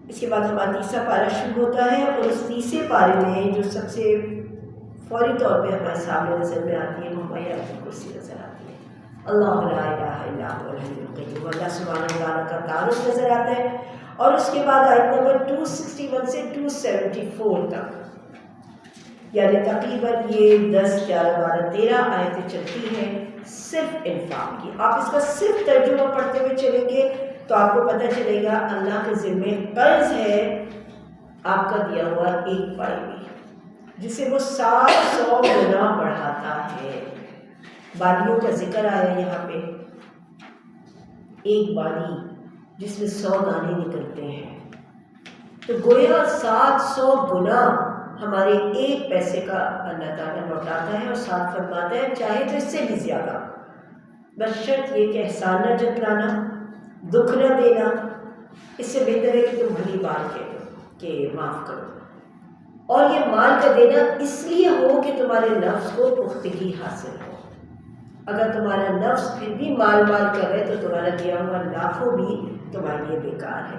اس کے بعد ہمارا تیسرا پارہ شروع ہوتا ہے، اور اس تیسرے پارے میں جو سب سے فوری طور پہ ہمارے سامنے نظر میں آتی ہے وہ ہماری آیت کرسی نظر آتی ہے۔ اللہ لا الہ الا هو الحی القیوم، اللہ سبحانہ وتعالیٰ کا تعارف نظر آتا ہے، اور اس کے بعد آیت نمبر 261 سے 274 تک، یعنی تقریباً یہ 10 11 12 13 آیتیں چلتی ہیں صرف انفاق کی۔ آپ اس کا صرف ترجمہ پڑھتے ہوئے چلیں گے تو آپ کو پتہ چلے گا اللہ کے ذمے قرض ہے آپ کا دیا ہوا ایک پائی بھی، جسے وہ 700 گنا بڑھاتا ہے۔ بالیوں کا ذکر آیا یہاں پہ، ایک بالی جس میں 100 دانے نکلتے ہیں، تو گویا 700 گنا ہمارے ایک پیسے کا اللہ تعالیٰ لوٹاتا ہے، اور ساتھ فرماتا ہے چاہے تو اس سے بھی زیادہ، بس شرط یہ کہ احسان نہ جتلانا، دکھ نہ دینا، اس سے بہتر ہے کہ تم بھلی بات کہہ دو کہ معاف کرو۔ اور یہ مال کا دینا اس لیے ہو کہ تمہارے نفس کو پختگی حاصل ہو۔ اگر تمہارا نفس پھر بھی مال کرے تو تمہارا دیا ہوا لاکھوں بھی تمہارے لیے بیکار ہے۔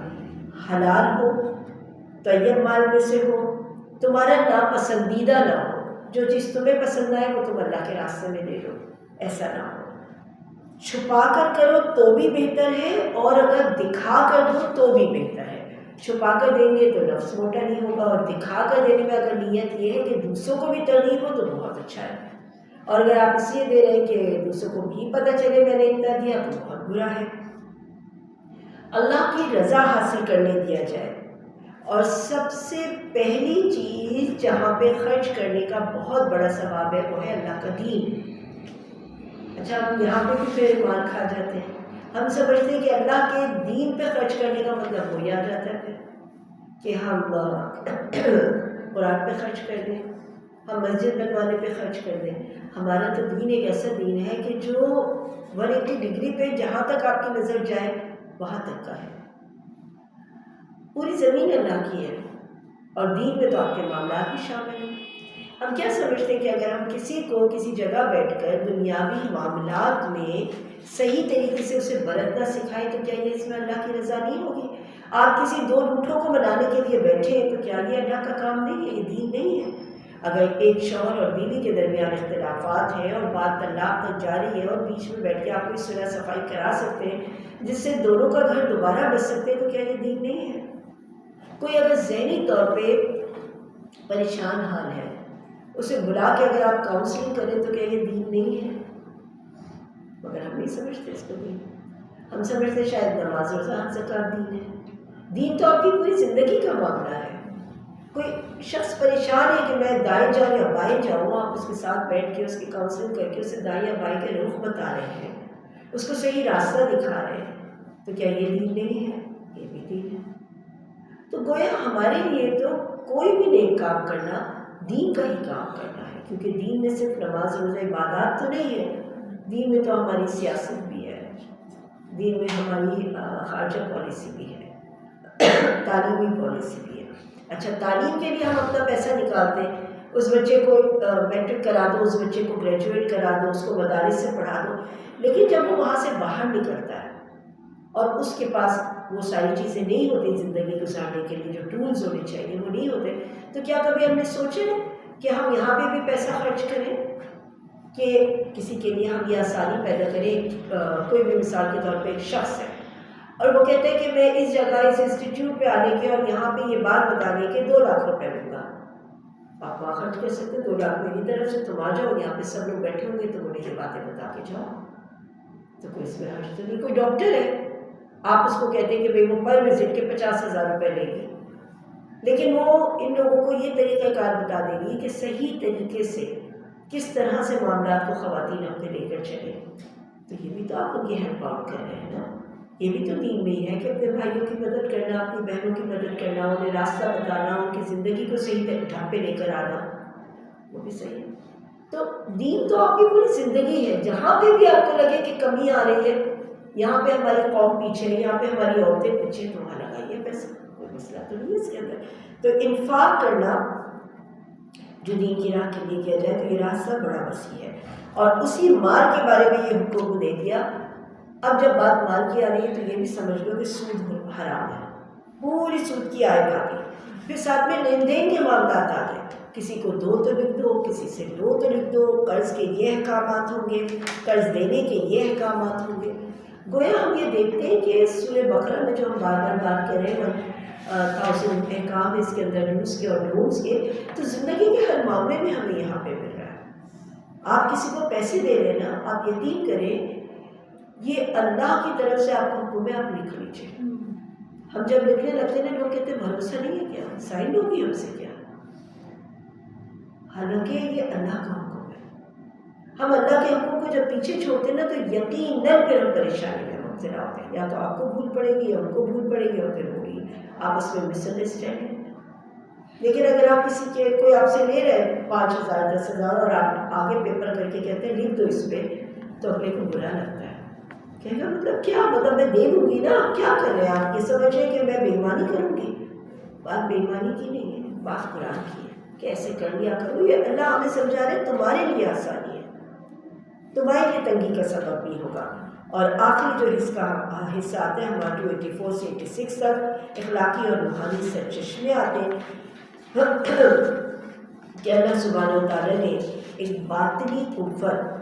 حلال ہو، طیب مال میں سے ہو، تمہارا ناپسندیدہ نہ ہو، جو چیز تمہیں پسند آئے وہ تم اللہ کے راستے میں دے دو، ایسا نہ ہو۔ چھپا کر کرو تو بھی بہتر ہے، اور اگر دکھا کر دو تو بھی بہتر ہے۔ چھپا کر دیں گے تو نفس موٹا نہیں ہوگا، اور دکھا کر دینے میں اگر نیت یہ ہے کہ دوسروں کو بھی ترغیب ہو تو بہت اچھا ہے، اور اگر آپ اس لیے دے رہے ہیں کہ دوسروں کو بھی پتہ چلے میں نے اتنا دیا تو بہت برا ہے۔ اللہ کی رضا حاصل کرنے دیا جائے، اور سب سے پہلی چیز جہاں پہ خرچ کرنے کا بہت بڑا ثواب ہے وہ ہے اللہ کا دین۔ اچھا، ہم یہاں پہ بھی پھر مال کھا جاتے ہیں، ہم سمجھتے ہیں کہ اللہ کے دین پہ خرچ کرنے کا مطلب وہی آ جاتا ہے کہ ہم قرآن پہ خرچ کر دیں، ہم مسجد بنوانے پہ خرچ کر دیں۔ ہمارا تو دین ایک ایسا دین ہے کہ جو 180 ڈگری پہ جہاں تک آپ کی نظر جائے وہاں تک کا ہے۔ پوری زمین اللہ کی ہے، اور دین میں تو آپ کے معاملات بھی شامل ہیں۔ ہم کیا سمجھتے ہیں کہ اگر ہم کسی کو کسی جگہ بیٹھ کر دنیاوی معاملات میں صحیح طریقے سے اسے برتنا سکھائیں تو کیا یہ اس میں اللہ کی رضا نہیں ہوگی؟ آپ کسی دو روٹھوں کو منانے کے لیے بیٹھے ہیں تو کیا یہ اللہ کا کام نہیں ہے؟ یہ دین نہیں ہے۔ اگر ایک شوہر اور بیوی کے درمیان اختلافات ہیں اور بات طلاق تک جاری ہے، اور بیچ میں بیٹھ کے آپ کوئی صلح صفائی کرا سکتے ہیں جس سے دونوں کا گھر دوبارہ بس سکتے ہیں، تو کیا یہ دین نہیں ہے؟ کوئی اگر ذہنی طور پہ پریشان حال ہے، اسے بلا کے اگر آپ کاؤنسلنگ کریں تو کیا یہ دین نہیں ہے؟ مگر ہم نہیں سمجھتے اس کو دین، ہم سمجھتے شاید نماز روزہ زکوٰۃ دین ہے۔ دین تو آپ کی پوری زندگی کا معاملہ ہے۔ کوئی شخص پریشان ہے کہ میں دائیں جاؤں یا بائیں جاؤں، آپ اس کے ساتھ بیٹھ کے اس کی کاؤنسلنگ کر کے اسے دائیں یا بائیں کے رخ بتا رہے ہیں، اس کو صحیح راستہ دکھا رہے ہیں، تو کیا یہ دین نہیں ہے؟ یہ بھی دین ہے۔ تو گویا ہمارے لیے تو کوئی بھی نیک کام کرنا دین کا ہی کام کرنا ہے، کیونکہ دین میں صرف نماز روزہ عبادات تو نہیں ہے، دین میں تو ہماری سیاست بھی ہے، دین میں ہماری خارجہ پالیسی بھی ہے، تعلیمی پالیسی بھی ہے۔ اچھا، تعلیم کے لیے ہم اپنا پیسہ نکالتے ہیں، اس بچے کو میٹرک کرا دو، اس بچے کو گریجویٹ کرا دو، اس کو مدارس سے پڑھا دو، لیکن جب وہ وہاں سے باہر نکلتا ہے اور اس کے پاس وہ ساری چیزیں نہیں ہوتی زندگی گزارنے کے لیے، جو ٹولز ہونے چاہیے وہ نہیں ہوتے، تو کیا کبھی ہم نے سوچا کہ ہم یہاں پہ بھی پیسہ خرچ کریں کہ کسی کے لیے ہم یہ آسانی پیدا کریں؟ کوئی بھی مثال کے طور پہ ایک شخص ہے اور وہ کہتے ہیں کہ میں اس جگہ اس انسٹیٹیوٹ پہ آنے کے اور یہاں پہ یہ بات بتانے کے 2 لاکھ روپے لوں گا۔ آپ وہاں خرچ کر سکتے، 2 لاکھ میری طرف سے، تم آ جاؤ، یہاں پہ سب لوگ بیٹھے ہوں گے تو مجھے یہ باتیں بتا کے جاؤ، تو کوئی اس میں حرج تو نہیں۔ کوئی ڈاکٹر ہے، آپ اس کو کہتے ہیں کہ بھائی وہ پر وزٹ کے 50,000 روپے لے گی، لیکن وہ ان لوگوں کو یہ طریقہ کار بتا دے گی کہ صحیح طریقے سے کس طرح سے معاملات کو خواتین اپنے لے کر چلے، تو یہ بھی تو آپ ان کی ہیلپ آؤٹ کر رہے ہیں نا۔ یہ بھی تو دین میں ہی ہے کہ اپنے بھائیوں کی مدد کرنا، اپنی بہنوں کی مدد کرنا، انہیں راستہ بتانا، ان کی زندگی کو صحیح ڈھنگ پہ لے کر آنا، وہ بھی صحیح ہے۔ تو دین تو آپ کی پوری زندگی ہے، جہاں پہ بھی آپ کو لگے کہ کمی آ رہی ہے، یہاں پہ ہماری قوم پیچھے ہے، یہاں پہ ہماری عورتیں پیچھے، تو وہاں لگائیے پیسہ، کوئی مسئلہ تو نہیں ہے اس کے اندر۔ تو انفاق کرنا جو دین کی راہ کے لیے کیا جائے تو یہ راستہ بڑا وسیع ہے، اور اسی مال کے بارے میں یہ حکم دے دیا۔ اب جب بات مال کی آ رہی ہے تو یہ بھی سمجھ لو کہ سود حرام ہے، پوری سود کی آئے بھاگی. پھر ساتھ میں لین دین کے معاملات آ گئے، کسی کو 2 تو لکھ دو، کسی سے 2 تو لکھ دو، قرض کے یہ احکامات ہوں گے، قرض دینے کے یہ احکامات ہوں گے. گویا ہم یہ دیکھتے ہیں کہ سورہ بقرہ میں جو ہم بار بار بات کر رہے ہیں 1000 احکام اس کے اندر ڈوز کے اور ڈونٹس کے، تو زندگی کے ہر معاملے میں ہمیں یہاں پہ مل رہا ہے. آپ کسی کو پیسے دے رہے ہیں نا، آپ یقین کریں یہ اللہ کی طرف سے آپ کو حکم ہے، آپ لکھ لیجیے. ہم جب لکھنے لگتے ہیں لوگ کہتے ہیں بھروسہ نہیں ہے کیا، سائن ہوگی ہم سے کیا؟ حالانکہ یہ اللہ کا حکم ہے. ہم اللہ کے حکم کو جب پیچھے چھوڑتے ہیں نا تو یقیناً پھر ہم پریشانی میں مبتلا ہوتے ہیں. یا تو آپ کو بھول پڑے گی یا ان کو بھول پڑے گی اور پھر ہوگی آپس میں مس انڈرسٹینڈنگ. لیکن اگر آپ کسی کے کوئی آپ سے لے رہے ہیں 5000 10,000 اور آپ آگے پیپر کر کے کہتے ہیں لکھ دو اس پہ، تو اپنے کو برا لگتا ہے. کہے گا مطلب کیا، مطلب میں دے دوں گی نا، کیا کر رہے ہیں آپ؟ یہ سمجھ رہے ہیں کہ میں بے ایمانی کروں گی. بات بے ایمانی کی نہیں ہے، بات قرآن کی ہے کہ ایسے کر لیا کرو. یہ اللہ ہمیں سمجھا رہے تمہارے لیے آسانی ہے، تمہارے لیے تنگی کا سبب نہیں ہوگا. اور آخری جو حصہ آتا ہے ہمارا 284 سے 86 تک، اخلاقی اور روحانی سرچشمے آتے ہیں کہ اللہ سبحانہ و تعالیٰ نے ایک باطنی قوت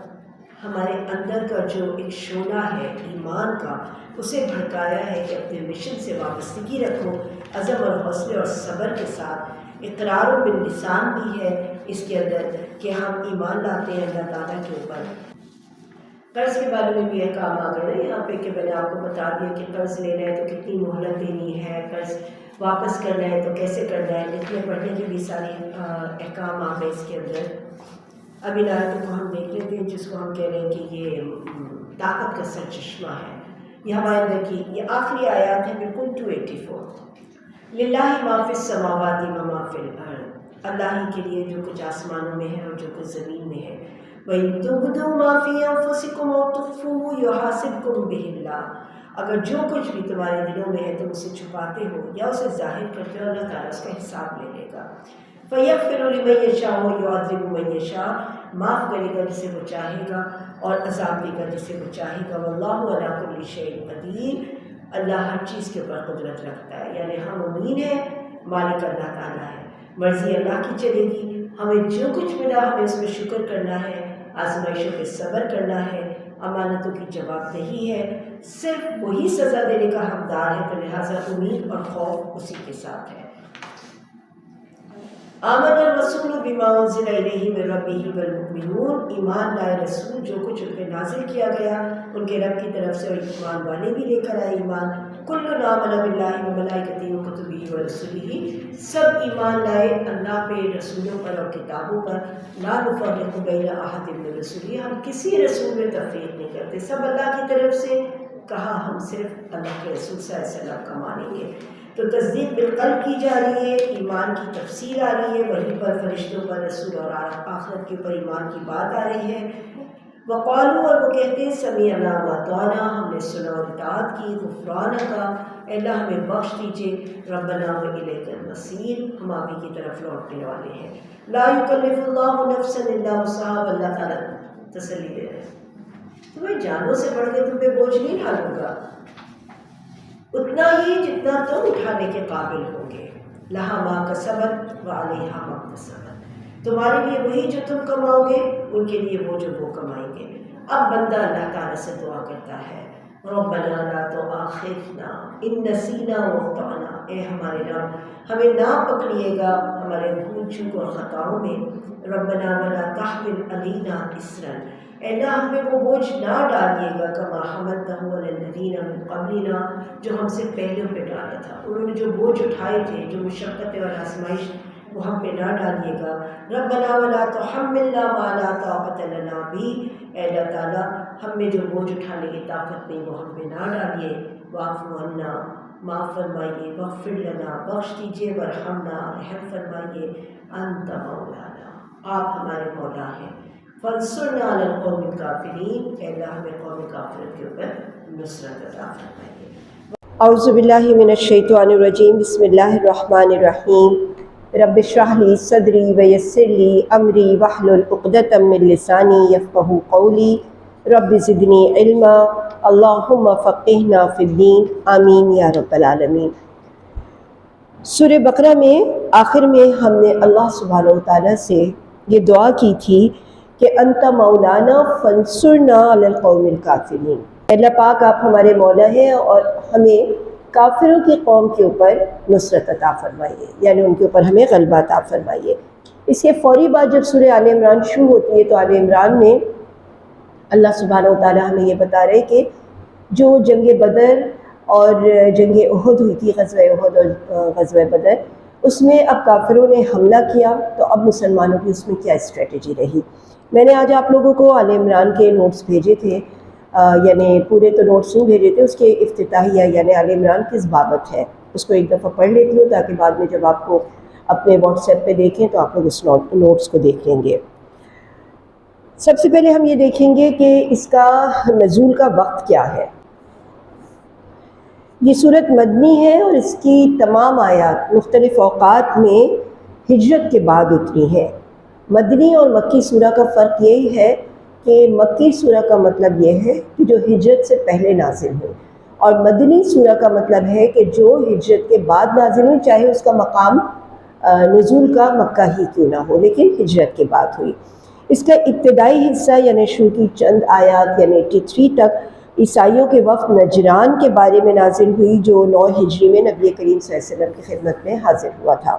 ہمارے اندر کا جو ایک شعلہ ہے ایمان کا، اسے بھڑکایا ہے کہ اپنے مشن سے وابستگی رکھو، عزم اور حوصلے اور صبر کے ساتھ. اقرار و باللسان بھی ہے اس کے اندر کہ ہم ایمان لاتے ہیں اللہ تعالیٰ کے اوپر. قرض کے بارے میں بھی یہ کام آ گیا نا یہاں پہ کہ میں نے آپ کو بتا دیا کہ قرض لینا ہے تو کتنی مہلت دینی ہے، قرض واپس کرنا ہے تو کیسے کرنا ہے. لکھنے پڑھنے کے بھی سارے احکام آ گئے اس کے اندر. اب ان آیتوں کو ہم دیکھ لیتے ہیں جس کو ہم کہہ رہے ہیں کہ یہ طاقت کا سرچشمہ ہے. یہ ہمارے اندر کی یہ آخری آیات ہے بالکل 284. للہ ما فی السماوات و ما فی الارض، اللہ ہی کے لیے جو کچھ آسمانوں میں ہے اور جو کچھ زمین میں ہے. وَإِن تُبْدُوا مَا فِي أَنفُسِكُمْ أَوْ تُخْفُوهُ يُحَاسِبْكُم بِهِ اللَّهُ، اگر جو کچھ بھی تمہارے دلوں میں ہے تم اسے چھپاتے ہو یا اسے ظاہر کرتے ہو، اللہ تعالیٰ اس کا حساب لے لے گا. فَيَغْفِرُ لِمَن يَشَاءُ وَيُعَذِّبُ مَن يَشَاءُ، معاف کرے گا جسے وہ چاہے گا اور عذاب دے گا جسے وہ چاہے گا. وَاللَّهُ عَلَىٰ كُلِّ شَيْءٍ قَدِيرٌ، اللہ ہر چیز کے اوپر قدرت رکھتا ہے. یعنی ہم امین ہیں، مالک اللہ تعالیٰ ہے، مرضی اللہ کی چلے گی. ہمیں جو کچھ ملا ہمیں اس میں شکر کرنا ہے، آزمائشوں پہ صبر کرنا ہے، امانتوں کی جواب دہی ہے. صرف وہی سزا دینے کا حقدار ہے، تو لہٰذا امید اور خوف اسی کے ساتھ ہے. آمن الرسول بما انزل الیہ من ربہ والمؤمنون، ایمان لائے رسول جو کچھ ان پہ نازل کیا گیا ان کے رب کی طرف سے، اور ایمان والے بھی لے کر آئے ایمان. کل آمن باللہ وملائکتہ وکتبہ ورسلہ، سب ایمان لائے اللہ پہ، رسولوں پر اور کتابوں پر. لا نفرق بین احد من رسلہ، ہم کسی رسول میں تفریق نہیں کرتے، سب اللہ کی طرف سے. کہا ہم صرف اللہ کے رسول صلی اللہ علیہ وسلم کا مانیں گے. تو تصدیق بالقلب کی جا رہی ہے، ایمان کی تفسیر آ رہی ہے، وحی پر، فرشتوں پر، رسول اور آخرت کے اوپر ایمان کی بات آ رہی ہے. وقالو، اور وہ کہتے ہیں سمیعنا واطعنا، ہم نے سنا اور اطاعت کی. غفرانک، اللہ ہمیں بخش دیجیے. ربنا والیک المصیر، ہم آپ ہی کی طرف لوٹنے والے ہیں. لا یکلف اللہ نفسا الا وسعها، اللہ تعالیٰ تسلی دے رہے ہیں تمہیں جانوں سے بڑھ کے تم پہ بوجھ نہیں ڈالوں گا، اتنا ہی جتنا تم اٹھانے کے قابل ہوں گے. لہا ما کسبت وعلیہا ما اکتسبت، تمہارے لیے وہی جو تم کماؤ گے، ان کے لیے وہ جو وہ کمائیں گے. اب بندہ اللہ تعالیٰ سے دعا کرتا ہے ربنا لا تؤاخذنا ان نسینا واخطأنا، اے ہمارے رب ہمیں نہ پکڑیے گا ہمارے بھول چوک اور خطاؤں میں. ربنا ولا تحمل علینا اسرا، اے اللہ ہم پہ وہ بوجھ نہ ڈالیے گا کما حملتہ علی الذین من قبلنا، جو ہم سے پہلے پہ ڈالا تھا. انہوں نے جو بوجھ اٹھائے تھے، جو مشقتیں اور آزمائش، وہ ہم پہ نہ ڈالیے گا. ربنا ولا تحملنا ما لا طاقت لنا بہ، اے اللہ تعالیٰ ہم میں جو بوجھ اٹھانے کی طاقت نہیں وہ ہم پہ نہ ڈالیے. واعف عنا، معاف فرمائیے. واغفر لنا، بخش دیجیے. ورحمنا، رحم فرمائیے. انت مولانا، آپ ہمارے مولا ہیں. فانصرنا علی القوم الکافرین، اے اللہ ہمیں قوم کافرت کے اوپر نصرت عطا فرمائیے. اعوذ باللہ من الشیطان الرجیم، بسم اللہ الرحمن الرحیم. رب اشرح لی صدری ویسر لی امری واحلل عقدۃ من لسانی یفقہوا قولی. رب زدنی علما، اللہم فقہنا فی الدین، آمین یا رب العالمین. سورہ بقرہ میں آخر میں ہم نے اللہ سبحانہ و تعالیٰ سے یہ دعا کی تھی کہ انت مولانا فانصرنا علی القوم الکافرین، اللہ پاک آپ ہمارے مولا ہیں اور ہمیں کافروں کی قوم کے اوپر نصرت عطا فرمائیے، یعنی ان کے اوپر ہمیں غلبہ عطا فرمائیے۔ اس کے فوری بعد جب سورہ آل عمران شروع ہوتی ہے تو آل عمران میں اللہ سبحانہ و تعالیٰ ہمیں یہ بتا رہے کہ جو جنگ بدر اور جنگ احد ہوئی تھی، غزوہ احد اور غزوہ بدر، اس میں اب کافروں نے حملہ کیا تو اب مسلمانوں کی اس میں کیا اسٹریٹجی رہی۔ میں نے آج آپ لوگوں کو آل عمران کے نوٹس بھیجے تھے، یعنی پورے تو نوٹس نہیں بھیجے تھے، اس کے افتتاحیہ یعنی آل عمران کس بابت ہے اس کو ایک دفعہ پڑھ لیتی ہوں تاکہ بعد میں جب آپ کو اپنے واٹس ایپ پہ دیکھیں تو آپ لوگ اس نوٹس کو دیکھ لیں گے۔ سب سے پہلے ہم یہ دیکھیں گے کہ اس کا نزول کا وقت کیا ہے۔ یہ صورت مدنی ہے اور اس کی تمام آیات مختلف اوقات میں ہجرت کے بعد اتری ہیں۔ مدنی اور مکی سورہ کا فرق یہی ہے کہ مکی سورہ کا مطلب یہ ہے کہ جو ہجرت سے پہلے نازل ہوئی، اور مدنی سورہ کا مطلب ہے کہ جو ہجرت کے بعد نازل ہوئی، چاہے اس کا مقام نزول کا مکہ ہی کیوں نہ ہو، لیکن ہجرت کے بعد ہوئی۔ اس کا ابتدائی حصہ یعنی شروع کی چند آیات یعنی 83 تک عیسائیوں کے وفد نجران کے بارے میں نازل ہوئی جو 9 ہجری میں نبی کریم صلی اللہ علیہ وسلم کی خدمت میں حاضر ہوا تھا۔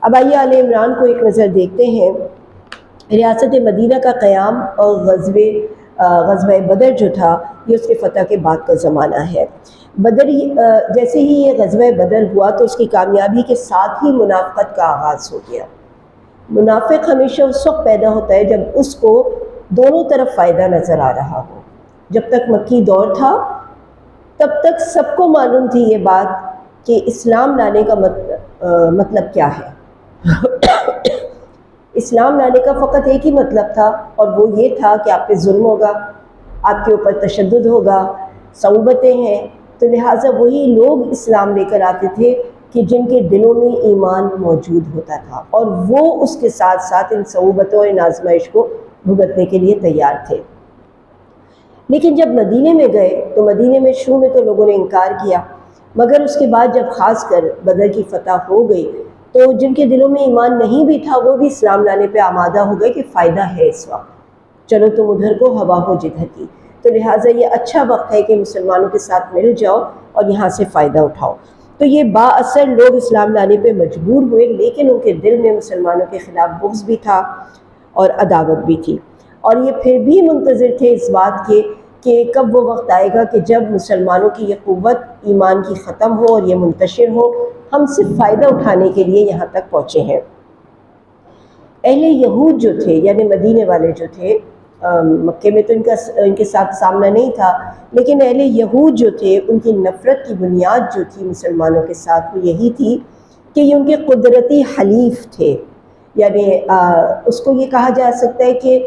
اب آئیے آل عمران کو ایک نظر دیکھتے ہیں۔ ریاست مدینہ کا قیام اور غزوہ بدر جو تھا یہ اس کے فتح کے بعد کا زمانہ ہے۔ جیسے ہی یہ غزوہ بدر ہوا تو اس کی کامیابی کے ساتھ ہی منافقت کا آغاز ہو گیا۔ منافق ہمیشہ اس وقت پیدا ہوتا ہے جب اس کو دونوں طرف فائدہ نظر آ رہا ہو۔ جب تک مکی دور تھا تب تک سب کو معلوم تھی یہ بات کہ اسلام لانے کا مطلب کیا ہے۔ اسلام لانے کا فقط ایک ہی مطلب تھا اور وہ یہ تھا کہ آپ پہ ظلم ہوگا، آپ کے اوپر تشدد ہوگا، صعوبتیں ہیں، تو لہٰذا وہی لوگ اسلام لے کر آتے تھے کہ جن کے دلوں میں ایمان موجود ہوتا تھا، اور وہ اس کے ساتھ ساتھ ان صعوبتوں اور ان آزمائش کو بھگتنے کے لیے تیار تھے۔ لیکن جب مدینے میں گئے تو مدینے میں شروع میں تو لوگوں نے انکار کیا، مگر اس کے بعد جب خاص کر بدر کی فتح ہو گئی تو جن کے دلوں میں ایمان نہیں بھی تھا وہ بھی اسلام لانے پہ آمادہ ہو گئے کہ فائدہ ہے اس وقت، چلو تم ادھر کو ہوا ہو جدھر کی، تو لہٰذا یہ اچھا وقت ہے کہ مسلمانوں کے ساتھ مل جاؤ اور یہاں سے فائدہ اٹھاؤ۔ تو یہ با اثر لوگ اسلام لانے پہ مجبور ہوئے، لیکن ان کے دل میں مسلمانوں کے خلاف بغض بھی تھا اور عداوت بھی تھی، اور یہ پھر بھی منتظر تھے اس بات کے کہ کب وہ وقت آئے گا کہ جب مسلمانوں کی یہ قوت ایمان کی ختم ہو اور یہ منتشر ہو، ہم صرف فائدہ اٹھانے کے لیے یہاں تک پہنچے ہیں۔ اہل یہود جو تھے یعنی مدینے والے جو تھے، مکے میں تو ان کے ساتھ سامنا نہیں تھا، لیکن اہل یہود جو تھے ان کی نفرت کی بنیاد جو تھی مسلمانوں کے ساتھ وہ یہی تھی کہ یہ ان کے قدرتی حلیف تھے، یعنی اس کو یہ کہا جا سکتا ہے کہ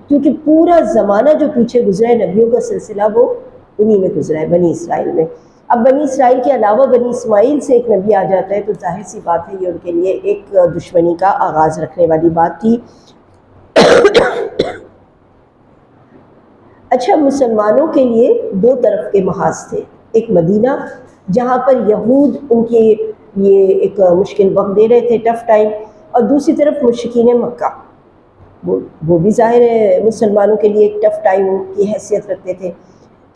کیونکہ پورا زمانہ جو پیچھے گزرا ہے نبیوں کا سلسلہ وہ انہی میں گزرا ہے، بنی اسرائیل میں۔ اب بنی اسرائیل کے علاوہ بنی اسماعیل سے ایک نبی آ جاتا ہے تو ظاہر سی بات ہے یہ ان کے لیے ایک دشمنی کا آغاز رکھنے والی بات تھی۔ اچھا، مسلمانوں کے لیے دو طرف کے محاذ تھے، ایک مدینہ جہاں پر یہود ان کے یہ ایک مشکل وقت دے رہے تھے، ٹف ٹائم، اور دوسری طرف مشرکین مکہ، وہ بھی ظاہر ہے مسلمانوں کے لیے ایک ٹف ٹائم کی حیثیت رکھتے تھے۔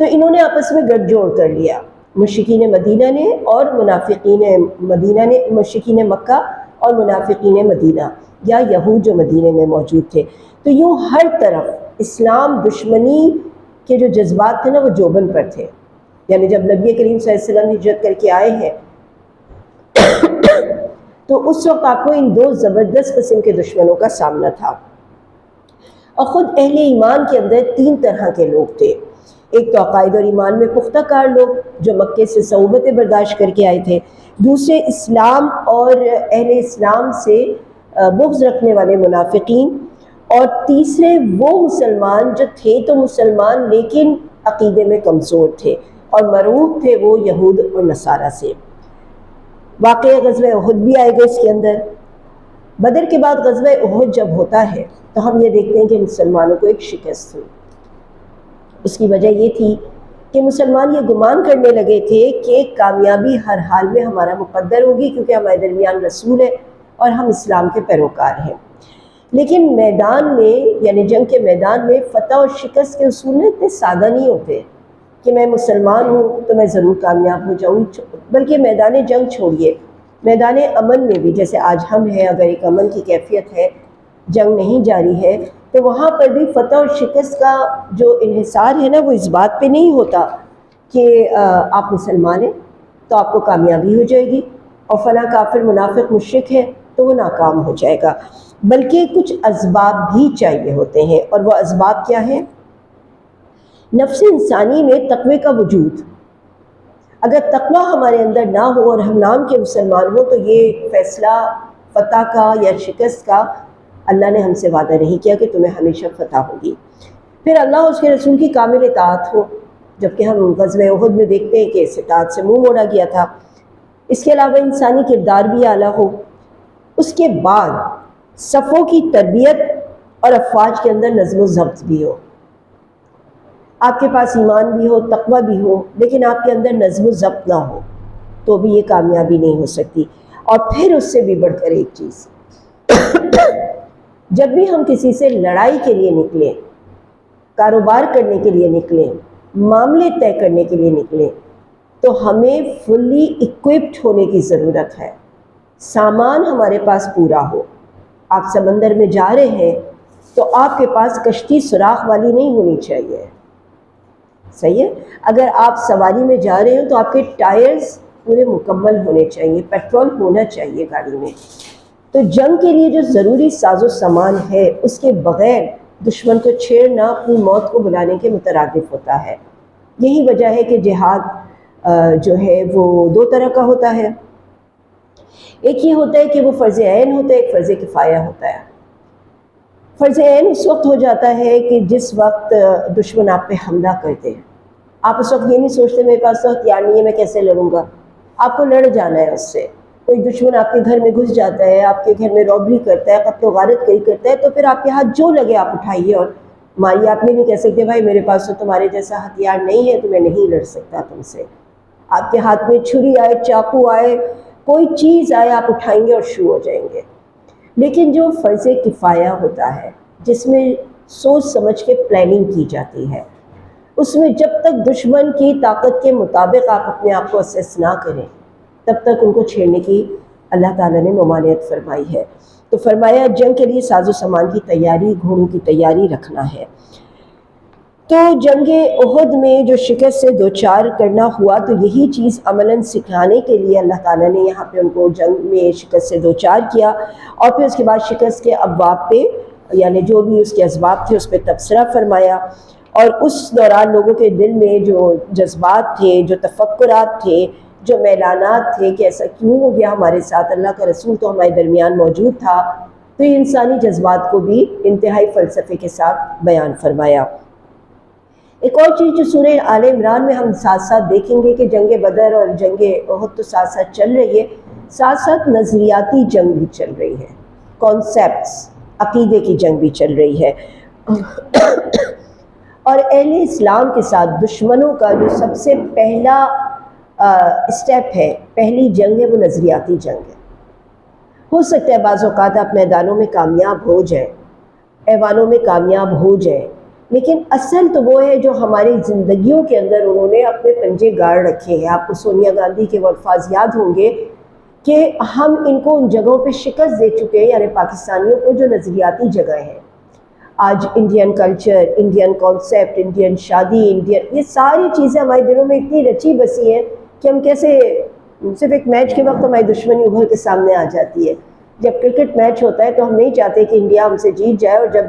تو انہوں نے آپس میں گٹھ جوڑ کر لیا، مشرکین مدینہ نے اور منافقین مدینہ نے، مشرکین مکہ اور منافقین مدینہ یا یہود جو مدینہ میں موجود تھے۔ تو یوں ہر طرف اسلام دشمنی کے جو جذبات تھے نا وہ جوبن پر تھے، یعنی جب نبی کریم صلی اللہ علیہ وسلم ہجرت کر کے آئے ہیں تو اس وقت آپ کو ان دو زبردست قسم کے دشمنوں کا سامنا تھا۔ اور خود اہل ایمان کے اندر تین طرح کے لوگ تھے، ایک تو عقائد اور ایمان میں پختہ کار لوگ جو مکے سے صعوبتیں برداشت کر کے آئے تھے، دوسرے اسلام اور اہل اسلام سے بغض رکھنے والے منافقین، اور تیسرے وہ مسلمان جو تھے تو مسلمان لیکن عقیدے میں کمزور تھے اور مرعوب تھے وہ یہود اور نصارہ سے۔ واقعہ غزوہ احد بھی آئے گا اس کے اندر۔ بدر کے بعد غزوہ احد جب ہوتا ہے تو ہم یہ دیکھتے ہیں کہ مسلمانوں کو ایک شکست ہوئی۔ اس کی وجہ یہ تھی کہ مسلمان یہ گمان کرنے لگے تھے کہ کامیابی ہر حال میں ہمارا مقدر ہوگی کیونکہ ہمارے درمیان رسول ہے اور ہم اسلام کے پیروکار ہیں. لیکن میدان میں یعنی جنگ کے میدان میں فتح اور شکست کے اصول اتنے سادہ نہیں ہوتے کہ میں مسلمان ہوں تو میں ضرور کامیاب ہو جاؤں، بلکہ میدان جنگ چھوڑیے، میدان امن میں بھی جیسے آج ہم ہیں، اگر ایک امن کی کیفیت ہے، جنگ نہیں جاری ہے، تو وہاں پر بھی فتح اور شکست کا جو انحصار ہے نا وہ اس بات پہ نہیں ہوتا کہ آپ مسلمان ہیں تو آپ کو کامیابی ہو جائے گی اور فلاں کافر منافق مشرک ہے تو وہ ناکام ہو جائے گا، بلکہ کچھ اسباب بھی چاہیے ہوتے ہیں. اور وہ اسباب کیا ہیں؟ نفس انسانی میں تقوی کا وجود. اگر تقوی ہمارے اندر نہ ہو اور ہم نام کے مسلمان ہوں تو یہ فیصلہ فتح کا یا شکست کا اللہ نے ہم سے وعدہ نہیں کیا کہ تمہیں ہمیشہ فتح ہوگی. پھر اللہ اور اس کے رسول کی کامل اطاعت ہو، جبکہ ہم غزوہ احد میں دیکھتے ہیں کہ اس اطاعت سے منہ موڑا گیا تھا. اس کے علاوہ انسانی کردار بھی اعلیٰ ہو. اس کے بعد صفوں کی تربیت اور افواج کے اندر نظم و ضبط بھی ہو. آپ کے پاس ایمان بھی ہو، تقوی بھی ہو، لیکن آپ کے اندر نظم و ضبط نہ ہو تو بھی یہ کامیابی نہیں ہو سکتی. اور پھر اس سے بھی بڑھ کر ایک چیز، جب بھی ہم کسی سے لڑائی کے لیے نکلیں، کاروبار کرنے کے لیے نکلیں، معاملے طے کرنے کے لیے نکلیں، تو ہمیں فلی اکوپڈ ہونے کی ضرورت ہے. سامان ہمارے پاس پورا ہو. آپ سمندر میں جا رہے ہیں تو آپ کے پاس کشتی سوراخ والی نہیں ہونی چاہیے، صحیح ہے؟ اگر آپ سواری میں جا رہے ہو تو آپ کے ٹائرز پورے مکمل ہونے چاہیے، پیٹرول ہونا چاہیے گاڑی میں. تو جنگ کے لیے جو ضروری ساز و سامان ہے اس کے بغیر دشمن کو چھیڑنا اپنی موت کو بلانے کے مترادف ہوتا ہے. یہی وجہ ہے کہ جہاد جو ہے وہ دو طرح کا ہوتا ہے. ایک یہ ہوتا ہے کہ وہ فرض عین ہوتا ہے، ایک فرض کفایہ ہوتا ہے. فرض عین اس وقت ہو جاتا ہے کہ جس وقت دشمن آپ پہ حملہ کرتے ہیں، آپ اس وقت یہ نہیں سوچتے میرے پاس تو ہتھیار نہیں ہے میں کیسے لڑوں گا. آپ کو لڑ جانا ہے اس سے. کوئی دشمن آپ کے گھر میں گھس جاتا ہے، آپ کے گھر میں رابری کرتا ہے، قتل و غارت کئی کرتا ہے، تو پھر آپ کے ہاتھ جو لگے آپ اٹھائیے اور ماریے. آپ یہ نہیں کہہ سکتے بھائی میرے پاس تو تمہارے جیسا ہتھیار نہیں ہے تو میں نہیں لڑ سکتا تم سے. آپ کے ہاتھ میں چھری آئے، چاقو آئے، کوئی چیز آئے، آپ اٹھائیں گے اور شروع ہو جائیں گے. لیکن جو فرض کفایہ ہوتا ہے جس میں سوچ سمجھ کے پلاننگ کی جاتی ہے، اس میں جب تک دشمن کی طاقت کے مطابق آپ اپنے آپ کو اسیس نہ کریں تب تک ان کو چھیڑنے کی اللہ تعالیٰ نے ممانعت فرمائی ہے. تو فرمایا جنگ کے لیے ساز و سامان کی تیاری، گھوڑوں کی تیاری رکھنا ہے. تو جنگ احد میں جو شکست سے دوچار کرنا ہوا تو یہی چیز عملاً سکھانے کے لیے اللہ تعالیٰ نے یہاں پہ ان کو جنگ میں شکست سے دوچار کیا. اور پھر اس کے بعد شکست کے ابواب پہ یعنی جو بھی اس کے اسباب تھے اس پہ تبصرہ فرمایا. اور اس دوران لوگوں کے دل میں جو جذبات تھے، جو تفکرات تھے، جو میلانات تھے کہ ایسا کیوں ہو گیا ہمارے ساتھ، اللہ کا رسول تو ہمارے درمیان موجود تھا، تو یہ انسانی جذبات کو بھی انتہائی فلسفے کے ساتھ بیان فرمایا. ایک اور چیز جو سورہ آل عمران میں ہم ساتھ ساتھ دیکھیں گے کہ جنگ بدر اور جنگ احد تو ساتھ ساتھ چل رہی ہے، ساتھ ساتھ نظریاتی جنگ بھی چل رہی ہے، کانسیپٹس، عقیدے کی جنگ بھی چل رہی ہے. اور اہل اسلام کے ساتھ دشمنوں کا جو سب سے پہلا اسٹیپ ہے، پہلی جنگ ہے، وہ نظریاتی جنگ ہے. ہو سکتا ہے بعض اوقات آپ میدانوں میں کامیاب ہو جائیں، ایوانوں میں کامیاب ہو جائیں، لیکن اصل تو وہ ہے جو ہماری زندگیوں کے اندر انہوں نے اپنے پنجے گاڑ رکھے ہیں. آپ کو سونیا گاندھی کے وہ الفاظ یاد ہوں گے کہ ہم ان کو ان جگہوں پہ شکست دے چکے ہیں، یعنی پاکستانیوں کو جو نظریاتی جگہ ہیں. آج Indian culture, Indian concept, Indian شادی، انڈین، یہ ساری چیزیں ہمارے دلوں میں اتنی رچی بسی ہیں کہ ہم کیسے صرف ایک میچ کے وقت ہماری دشمنی ابھر کے سامنے آ جاتی ہے. جب کرکٹ میچ ہوتا ہے تو ہم نہیں چاہتے کہ انڈیا ہم سے جیت جائے، اور جب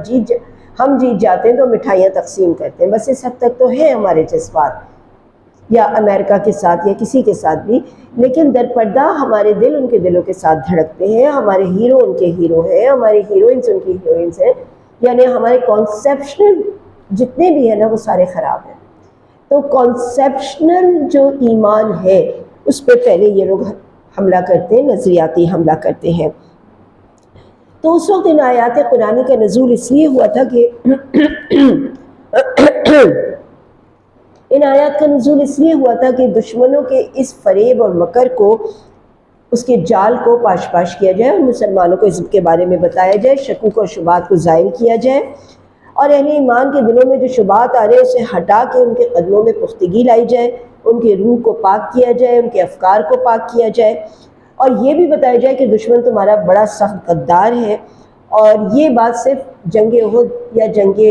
ہم جیت جاتے ہیں تو مٹھائیاں تقسیم کرتے ہیں. بس اس حد تک تو ہیں ہمارے جذبات، یا امریکہ کے ساتھ یا کسی کے ساتھ بھی، لیکن در پردہ ہمارے دل ان کے دلوں کے ساتھ دھڑکتے ہیں. ہمارے ہیرو ان کے ہیرو ہیں، ہمارے ہیروئنس ان کی ہیروئنس ہیں، یعنی ہمارے کانسیپشنل جتنے بھی ہیں نا وہ سارے خراب ہیں. تو کانسیپشنل جو ایمان ہے اس پہ پہلے یہ لوگ حملہ کرتے ہیں، نظریاتی حملہ کرتے ہیں. تو اس وقت ان آیات قرآنی کا نزول اس لیے ہوا تھا کہ ان آیات کا نزول اس لیے ہوا تھا کہ دشمنوں کے اس فریب اور مکر کو، اس کے جال کو پاش پاش کیا جائے اور مسلمانوں کو اس کے بارے میں بتایا جائے، شکوک اور شبہات کو زائل کیا جائے، اور اہل ایمان کے دلوں میں جو شبہات آ رہے ہیں اسے ہٹا کے ان کے قدموں میں پختگی لائی جائے، ان کے روح کو پاک کیا جائے، ان کے افکار کو پاک کیا جائے، اور یہ بھی بتایا جائے کہ دشمن تمہارا بڑا سخت غدار ہے۔ اور یہ بات صرف جنگ احد یا جنگ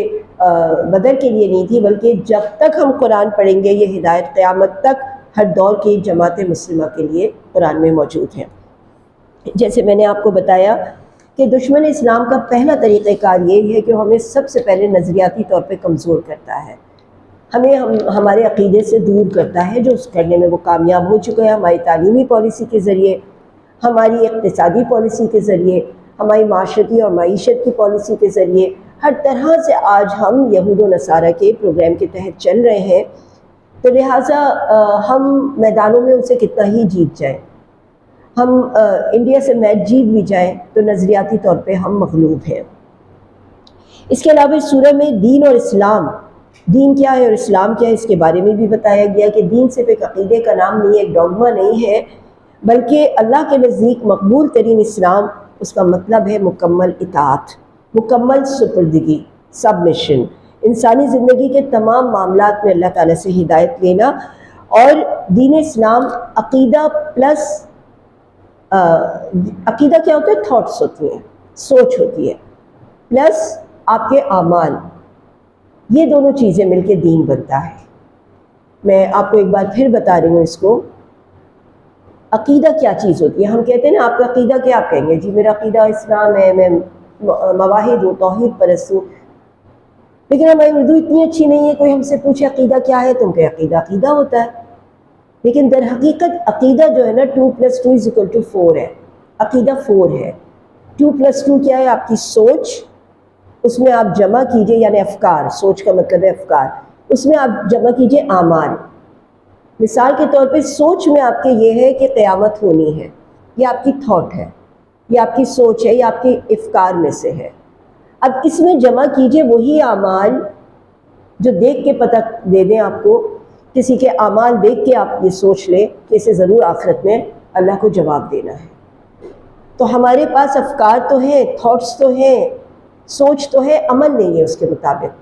بدر کے لیے نہیں تھی، بلکہ جب تک ہم قرآن پڑھیں گے یہ ہدایت قیامت تک ہر دور کی جماعت مسلمہ کے لیے قرآن میں موجود ہے۔ جیسے میں نے آپ کو بتایا کہ دشمن اسلام کا پہلا طریقہ کار یہ ہے کہ وہ ہمیں سب سے پہلے نظریاتی طور پہ کمزور کرتا ہے، ہمیں ہمارے عقیدے سے دور کرتا ہے، جو اس کرنے میں وہ کامیاب ہو چکا ہے ہماری تعلیمی پالیسی کے ذریعے، ہماری اقتصادی پالیسی کے ذریعے، ہماری معاشرتی اور معیشت کی پالیسی کے ذریعے، ہر طرح سے آج ہم یہود و نصارہ کے پروگرام کے تحت چل رہے ہیں۔ تو لہٰذا ہم میدانوں میں ان سے کتنا ہی جیت جائیں، ہم انڈیا سے میچ جیت بھی جائیں تو نظریاتی طور پہ ہم مغلوب ہیں۔ اس کے علاوہ اس سورہ میں دین اور اسلام، دین کیا ہے اور اسلام کیا ہے اس کے بارے میں بھی بتایا گیا کہ دین صرف ایک عقیدے کا نام نہیں ہے، ایک ڈوگما نہیں ہے، بلکہ اللہ کے نزدیک مقبول ترین اسلام، اس کا مطلب ہے مکمل اطاعت، مکمل سپردگی، سبمیشن، انسانی زندگی کے تمام معاملات میں اللہ تعالیٰ سے ہدایت لینا۔ اور دین اسلام عقیدہ پلس عقیدہ کیا ہوتا ہے؟ تھاٹس ہوتی ہیں، سوچ ہوتی ہے، پلس آپ کے اعمال، یہ دونوں چیزیں مل کے دین بنتا ہے۔ میں آپ کو ایک بار پھر بتا رہی ہوں اس کو، عقیدہ کیا چیز ہوتی ہے؟ ہم کہتے ہیں نا آپ کا عقیدہ کیا؟ آپ کہیں گے جی میرا عقیدہ اسلام ہے، میں مواحد ہوں، توحید پرست ہوں، لیکن ہماری اردو اتنی اچھی نہیں ہے، کوئی ہم سے پوچھے عقیدہ کیا ہے، تم کہ عقیدہ عقیدہ ہوتا ہے، لیکن در حقیقت عقیدہ جو ہے نا 2+2=4 ہے، عقیدہ 4 ہے۔ 2+2 کیا ہے؟ آپ کی سوچ، اس میں آپ جمع کیجئے، یعنی افکار، سوچ کا مطلب ہے افکار، اس میں آپ جمع کیجئے اعمال۔ مثال کے طور پہ سوچ میں آپ کے یہ ہے کہ قیامت ہونی ہے، یہ آپ کی تھاٹ ہے، یہ آپ کی سوچ ہے، یہ آپ کے افکار میں سے ہے۔ اب اس میں جمع کیجئے وہی اعمال جو دیکھ کے پتہ دے دیں آپ کو، کسی کے اعمال دیکھ کے آپ یہ سوچ لیں کہ اسے ضرور آخرت میں اللہ کو جواب دینا ہے۔ تو ہمارے پاس افکار تو ہیں، تھاٹس تو ہیں، سوچ تو ہے، عمل نہیں ہے اس کے مطابق،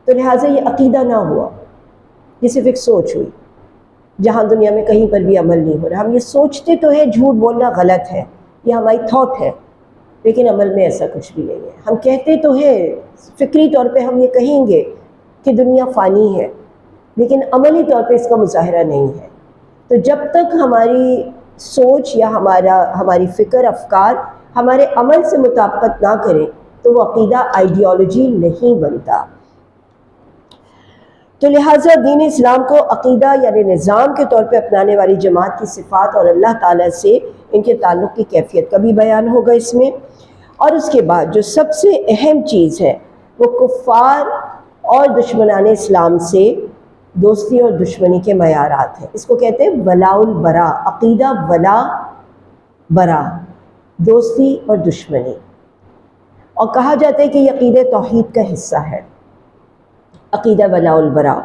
تو لہٰذا یہ عقیدہ نہ ہوا، یہ صرف ایک سوچ ہوئی جہاں دنیا میں کہیں پر بھی عمل نہیں ہو رہا۔ ہم یہ سوچتے تو ہے، جھوٹ بولنا غلط ہے، یہ ہماری تھاٹ ہے، لیکن عمل میں ایسا کچھ بھی نہیں ہے۔ ہم کہتے تو ہیں، فکری طور پہ ہم یہ کہیں گے کہ دنیا فانی ہے، لیکن عملی طور پہ اس کا مظاہرہ نہیں ہے۔ تو جب تک ہماری سوچ یا ہماری فکر، افکار ہمارے عمل سے مطابقت نہ کریں تو وہ عقیدہ آئیڈیالوجی نہیں بنتا۔ تو لہٰذا دین اسلام کو عقیدہ یعنی نظام کے طور پہ اپنانے والی جماعت کی صفات اور اللہ تعالیٰ سے ان کے تعلق کی کیفیت کا بھی بیان ہوگا اس میں۔ اور اس کے بعد جو سب سے اہم چیز ہے وہ کفار اور دشمنان اسلام سے دوستی اور دشمنی کے معیارات ہیں۔ اس کو کہتے ہیں ولاء البراء، عقیدہ ولا برا، دوستی اور دشمنی، اور کہا جاتا ہے کہ یہ عقیدہ توحید کا حصہ ہے، عقیدہ ولاء البراء۔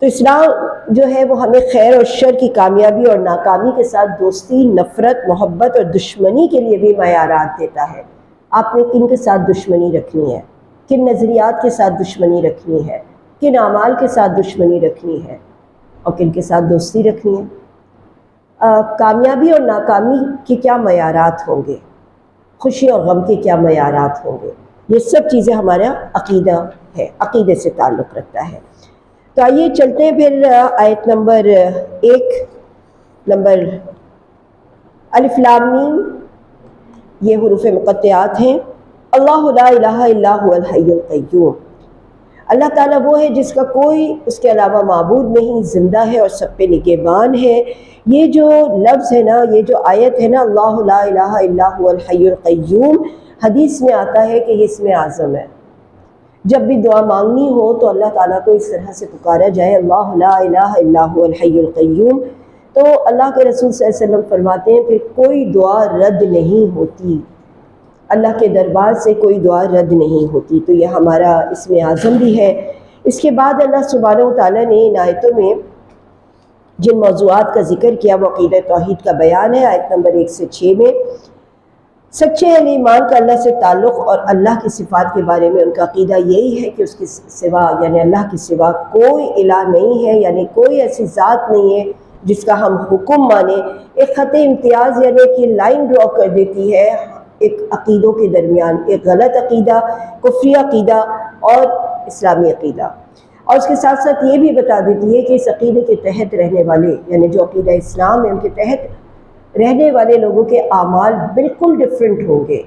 تو اسلام جو ہے وہ ہمیں خیر اور شر کی کامیابی اور ناکامی کے ساتھ دوستی، نفرت، محبت اور دشمنی کے لیے بھی معیارات دیتا ہے۔ آپ نے کن کے ساتھ دشمنی رکھنی ہے، کن نظریات کے ساتھ دشمنی رکھنی ہے، کن اعمال کے ساتھ دشمنی رکھنی ہے، اور کن کے ساتھ دوستی رکھنی ہے۔ کامیابی اور ناکامی کے کیا معیارات ہوں گے، خوشی اور غم کے کیا معیارات ہوں گے، یہ سب چیزیں ہمارا عقیدہ ہے، عقیدے سے تعلق رکھتا ہے۔ تو آئیے چلتے ہیں پھر آیت نمبر 1، نمبر الف لام میم، یہ حروف مقطعات ہیں۔ اللہ لا الہ الا هو الحی القیوم، اللہ تعالیٰ وہ ہے جس کا کوئی اس کے علاوہ معبود نہیں، زندہ ہے اور سب پہ نگہبان ہے۔ یہ جو لفظ ہے نا، یہ جو آیت ہے نا، اللہ لا الہ الا هو الحی القیوم، حدیث میں آتا ہے کہ یہ اسم اعظم ہے۔ جب بھی دعا مانگنی ہو تو اللہ تعالیٰ کو اس طرح سے پکارا جائے، اللہ لا الہ الا هو الحی القیوم، تو اللہ کے رسول صلی اللہ علیہ وسلم فرماتے ہیں پھر کوئی دعا رد نہیں ہوتی، اللہ کے دربار سے کوئی دعا رد نہیں ہوتی۔ تو یہ ہمارا اسم اعظم بھی ہے۔ اس کے بعد اللہ سبحانہ و تعالیٰ نے ان آیتوں میں جن موضوعات کا ذکر کیا وہ عقیدہ توحید کا بیان ہے. آیت نمبر 1 سے 6 میں سچے اہل ایمان کا اللہ سے تعلق اور اللہ کی صفات کے بارے میں ان کا عقیدہ یہی ہے کہ اس کے سوا یعنی اللہ کے سوا کوئی الہ نہیں ہے، یعنی کوئی ایسی ذات نہیں ہے جس کا ہم حکم مانیں. ایک خط امتیاز یعنی کہ لائن ڈرا کر دیتی ہے ایک عقیدوں کے درمیان، ایک غلط عقیدہ، کفری عقیدہ اور اسلامی عقیدہ. اور اس کے ساتھ ساتھ یہ بھی بتا دیتی ہے کہ اس عقیدے کے تحت رہنے والے یعنی جو عقیدہ اسلام ہے ان کے تحت رہنے والے لوگوں کے اعمال بالکل ڈیفرنٹ ہوں گے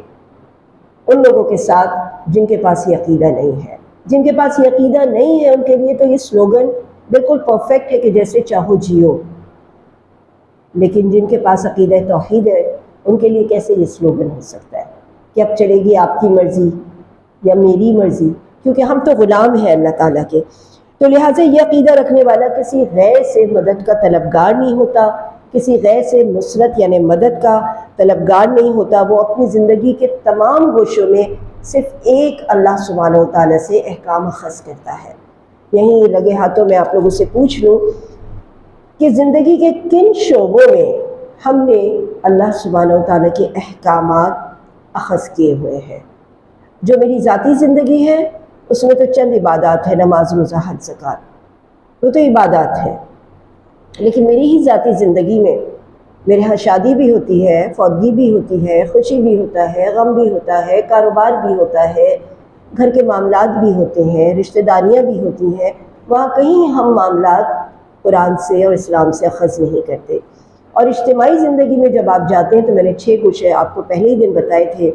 ان لوگوں کے ساتھ جن کے پاس یہ عقیدہ نہیں ہے. جن کے پاس یہ عقیدہ نہیں ہے ان کے لیے تو یہ سلوگن بالکل پرفیکٹ ہے کہ جیسے چاہو جیو، لیکن جن کے پاس عقیدہ توحید ہے ان کے لیے کیسے یہ سلوگن ہو سکتا ہے کہ اب چلے گی آپ کی مرضی یا میری مرضی، کیونکہ ہم تو غلام ہیں اللہ تعالیٰ کے. تو لہٰذا یہ عقیدہ رکھنے والا کسی غیر سے مدد کا طلبگار نہیں ہوتا، کسی غیر سے نصرت یعنی مدد کا طلبگار نہیں ہوتا. وہ اپنی زندگی کے تمام گوشوں میں صرف ایک اللہ سبحانہ و تعالیٰ سے احکام اخذ کرتا ہے. یہیں لگے ہاتھوں میں آپ لوگوں سے پوچھ لوں کہ زندگی کے کن شعبوں میں ہم نے اللہ سبحانہ و تعالیٰ کے احکامات اخذ کیے ہوئے ہیں. جو میری ذاتی زندگی ہے اس میں تو چند عبادات ہیں، نماز، روزہ، حج، زکوٰۃ، وہ تو عبادات ہیں. لیکن میری ہی ذاتی زندگی میں میرے ہاں شادی بھی ہوتی ہے، فوتگی بھی ہوتی ہے، خوشی بھی ہوتا ہے، غم بھی ہوتا ہے، کاروبار بھی ہوتا ہے، گھر کے معاملات بھی ہوتے ہیں، رشتہ داریاں بھی ہوتی ہیں. وہاں کہیں ہم معاملات قرآن سے اور اسلام سے اخذ نہیں کرتے. اور اجتماعی زندگی میں جب آپ جاتے ہیں تو میں نے 6 گوشے آپ کو پہلے ہی دن بتائے تھے.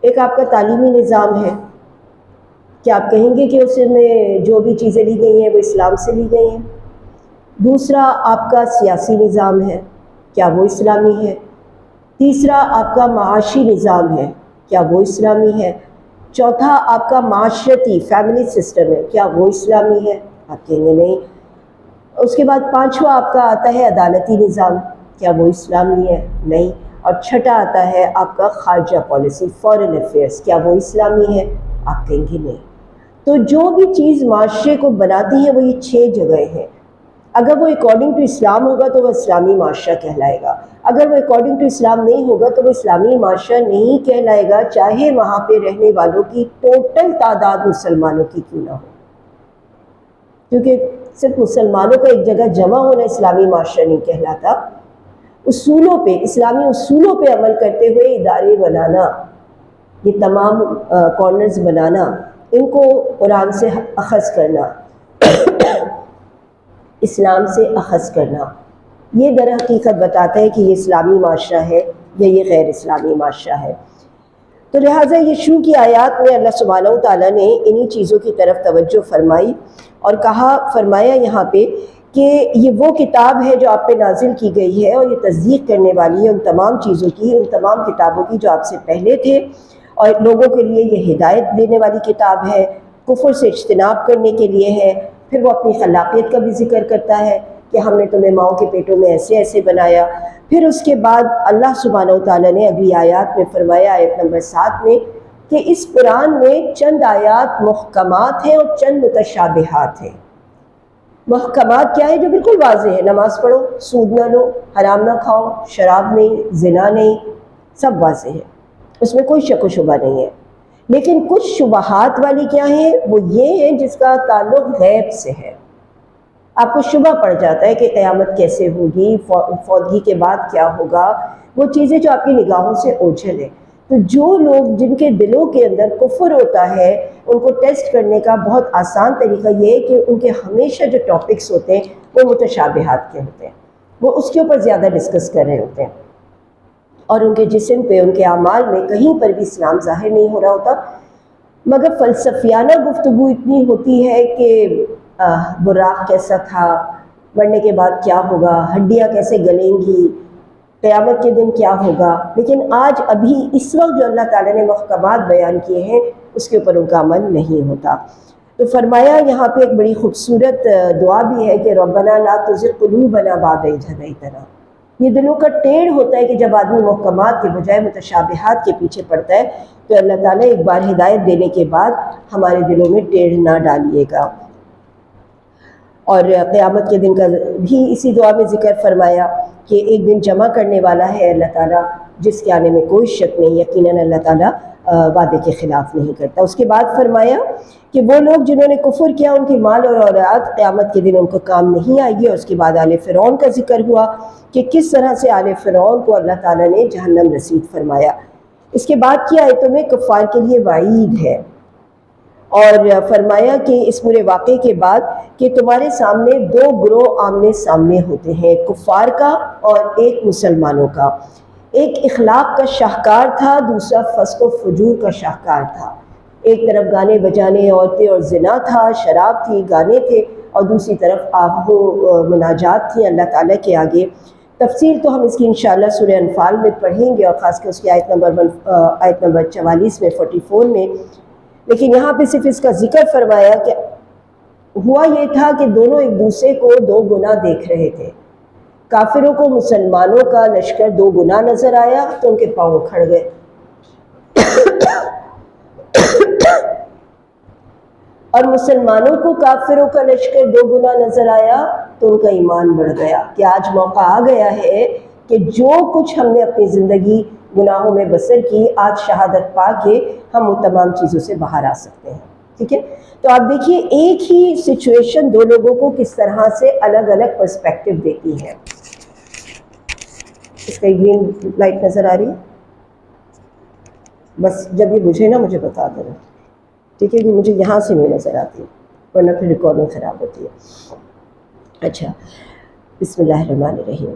ایک آپ کا تعلیمی نظام ہے، کیا آپ کہیں گے کہ اس میں جو بھی چیزیں لی گئی ہیں وہ اسلام سے لی گئی ہیں؟ دوسرا آپ کا سیاسی نظام ہے، کیا وہ اسلامی ہے؟ تیسرا آپ کا معاشی نظام ہے، کیا وہ اسلامی ہے؟ چوتھا آپ کا معاشرتی فیملی سسٹم ہے، کیا وہ اسلامی ہے؟ آپ کہیں گے نہیں. اس کے بعد 5واں آپ کا آتا ہے عدالتی نظام، کیا وہ اسلامی ہے؟ نہیں. اور 6واں آتا ہے آپ کا خارجہ پالیسی، فارن افیئرس، کیا وہ اسلامی ہے؟ آپ کہیں گے نہیں. تو جو بھی چیز معاشرے کو بناتی ہے وہ یہ 6 جگہیں ہیں. اگر وہ اکارڈنگ ٹو اسلام ہوگا تو وہ اسلامی معاشرہ کہلائے گا، اگر وہ اکارڈنگ ٹو اسلام نہیں ہوگا تو وہ اسلامی معاشرہ نہیں کہلائے گا، چاہے وہاں پہ رہنے والوں کی ٹوٹل تعداد مسلمانوں کی کیوں نہ ہو. کیونکہ صرف مسلمانوں کا ایک جگہ جمع ہونا اسلامی معاشرہ نہیں کہلاتا. اصولوں پہ، اسلامی اصولوں پہ عمل کرتے ہوئے ادارے بنانا، یہ تمام کارنرز بنانا، ان کو قرآن سے اخذ کرنا، اسلام سے اخذ کرنا، یہ در حقیقت بتاتا ہے کہ یہ اسلامی معاشرہ ہے یا یہ غیر اسلامی معاشرہ ہے. تو لہٰذا یہ شروع کی آیات میں اللہ سبحانہ و تعالیٰ نے انہی چیزوں کی طرف توجہ فرمائی اور فرمایا یہاں پہ کہ یہ وہ کتاب ہے جو آپ پہ نازل کی گئی ہے اور یہ تصدیق کرنے والی ہے ان تمام چیزوں کی، ان تمام کتابوں کی جو آپ سے پہلے تھے، اور لوگوں کے لیے یہ ہدایت دینے والی کتاب ہے، کفر سے اجتناب کرنے کے لیے ہے. پھر وہ اپنی خلاقیت کا بھی ذکر کرتا ہے کہ ہم نے تمہیں ماؤں کے پیٹوں میں ایسے ایسے بنایا. پھر اس کے بعد اللہ سبحانہ و تعالیٰ نے اگلی آیات میں فرمایا، آیت نمبر 7 میں، کہ اس قرآن میں چند آیات محکمات ہیں اور چند متشابہات ہیں. محکمات کیا ہے؟ جو بالکل واضح ہے، نماز پڑھو، سود نہ لو، حرام نہ کھاؤ، شراب نہیں، زنا نہیں، سب واضح ہے، اس میں کوئی شک و شبہ نہیں ہے. لیکن کچھ شبہات والی کیا ہیں؟ وہ یہ ہیں جس کا تعلق غیب سے ہے. آپ کو شبہ پڑ جاتا ہے کہ قیامت کیسے ہوگی، فوتگی کے بعد کیا ہوگا، وہ چیزیں جو آپ کی نگاہوں سے اوجھل ہیں. تو جو لوگ جن کے دلوں کے اندر کفر ہوتا ہے ان کو ٹیسٹ کرنے کا بہت آسان طریقہ یہ ہے کہ ان کے ہمیشہ جو ٹاپکس ہوتے ہیں وہ متشابہات کے ہوتے ہیں، وہ اس کے اوپر زیادہ ڈسکس کر رہے ہوتے ہیں، اور ان کے جسم پہ، ان کے اعمال میں کہیں پر بھی اسلام ظاہر نہیں ہو رہا ہوتا، مگر فلسفیانہ گفتگو اتنی ہوتی ہے کہ براق کیسا تھا، مرنے کے بعد کیا ہوگا، ہڈیاں کیسے گلیں گی، قیامت کے دن کیا ہوگا. لیکن آج ابھی اس وقت جو اللہ تعالیٰ نے محکمات بیان کیے ہیں اس کے اوپر ان کا عمل نہیں ہوتا. تو فرمایا یہاں پہ ایک بڑی خوبصورت دعا بھی ہے کہ ربنا لا تزغ قلوبنا بعد اذ ہدیتنا. یہ دلوں کا ٹیڑھ ہوتا ہے کہ جب آدمی محکمات کے بجائے متشابہات کے پیچھے پڑتا ہے تو اللہ تعالیٰ ایک بار ہدایت دینے کے بعد ہمارے دلوں میں ٹیڑھ نہ ڈالیے گا. اور قیامت کے دن کا بھی اسی دعا میں ذکر فرمایا کہ ایک دن جمع کرنے والا ہے اللہ تعالیٰ، جس کے آنے میں کوئی شک نہیں، یقیناً اللہ تعالیٰ وعدے کے خلاف نہیں کرتا۔ اس کے بعد فرمایا کہ وہ لوگ جنہوں نے کفر کیا ان کی مال اور اولاد قیامت کے دن ان کو کام نہیں آئے گی۔ اور اس کے بعد آل فرعون کا ذکر ہوا کہ کس طرح سے آل فرعون کو اللہ تعالیٰ نے جہنم رسید فرمایا۔ اس کے بعد کی آیتوں میں کفار کے لیے وعید ہے، اور فرمایا کہ اس پورے واقعے کے بعد کہ تمہارے سامنے دو گروہ آمنے سامنے ہوتے ہیں، ایک کفار کا اور ایک مسلمانوں کا۔ ایک اخلاق کا شاہکار تھا، دوسرا فسق و فجور کا شاہکار تھا۔ ایک طرف گانے بجانے، عورتیں اور زنا تھا، شراب تھی، گانے تھے، اور دوسری طرف آہ و مناجات تھی اللہ تعالیٰ کے آگے۔ تفصیل تو ہم اس کی انشاءاللہ سورہ انفال میں پڑھیں گے، اور خاص کر اس کی آیت نمبر 44 میں 44 میں، لیکن یہاں پہ صرف اس کا ذکر فرمایا کہ ہوا یہ تھا کہ دونوں ایک دوسرے کو دو گنا دیکھ رہے تھے۔ کافروں کو مسلمانوں کا لشکر دو گنا نظر آیا تو ان کے پاؤں کھڑ گئے، اور مسلمانوں کو کافروں کا لشکر دو گنا نظر آیا تو ان کا ایمان بڑھ گیا کہ آج موقع آ گیا ہے کہ جو کچھ ہم نے اپنی زندگی گناہوں میں بسر کی، آج شہادت پا کے ہم ان تمام چیزوں سے باہر آ سکتے ہیں۔ ٹھیک ہے، تو آپ دیکھیے ایک ہی سچویشن دو لوگوں کو کس طرح سے الگ الگ پرسپیکٹو دیتی ہے۔ اس کا گرین لائٹ نظر آ رہی ہے؟ بس جب یہ بجھے نا مجھے بتا دینا، ٹھیک ہے، کہ مجھے یہاں سے نہیں نظر آتی ورنہ پھر ریکارڈنگ خراب ہوتی ہے۔ اچھا، بسم اللہ الرحمن الرحیم۔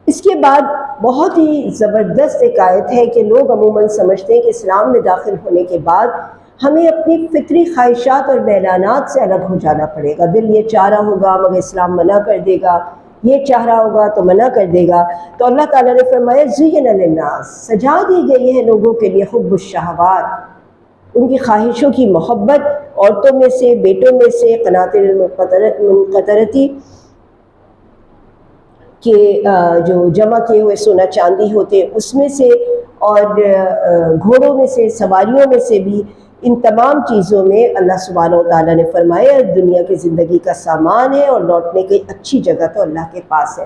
اس کے بعد بہت ہی زبردست ایک آیت ہے کہ لوگ عموماً سمجھتے ہیں کہ اسلام میں داخل ہونے کے بعد ہمیں اپنی فطری خواہشات اور میلانات سے الگ ہو جانا پڑے گا۔ دل یہ چاہ رہا ہوگا مگر اسلام منع کر دے گا، یہ چاہ رہا ہوگا تو منع کر دے گا۔ تو اللہ تعالیٰ نے فرمایا زین للناس، سجا دی گئی ہے لوگوں کے لیے حب الشہوات، ان کی خواہشوں کی محبت، عورتوں میں سے، بیٹوں میں سے، قناطر المنقطرتی کہ جو جمع کیے ہوئے سونا چاندی ہوتے اس میں سے، اور گھوڑوں میں سے، سواریوں میں سے بھی، ان تمام چیزوں میں اللہ سبحانہ وتعالیٰ نے فرمایا دنیا کی زندگی کا سامان ہے، اور لوٹنے کی اچھی جگہ تو اللہ کے پاس ہے۔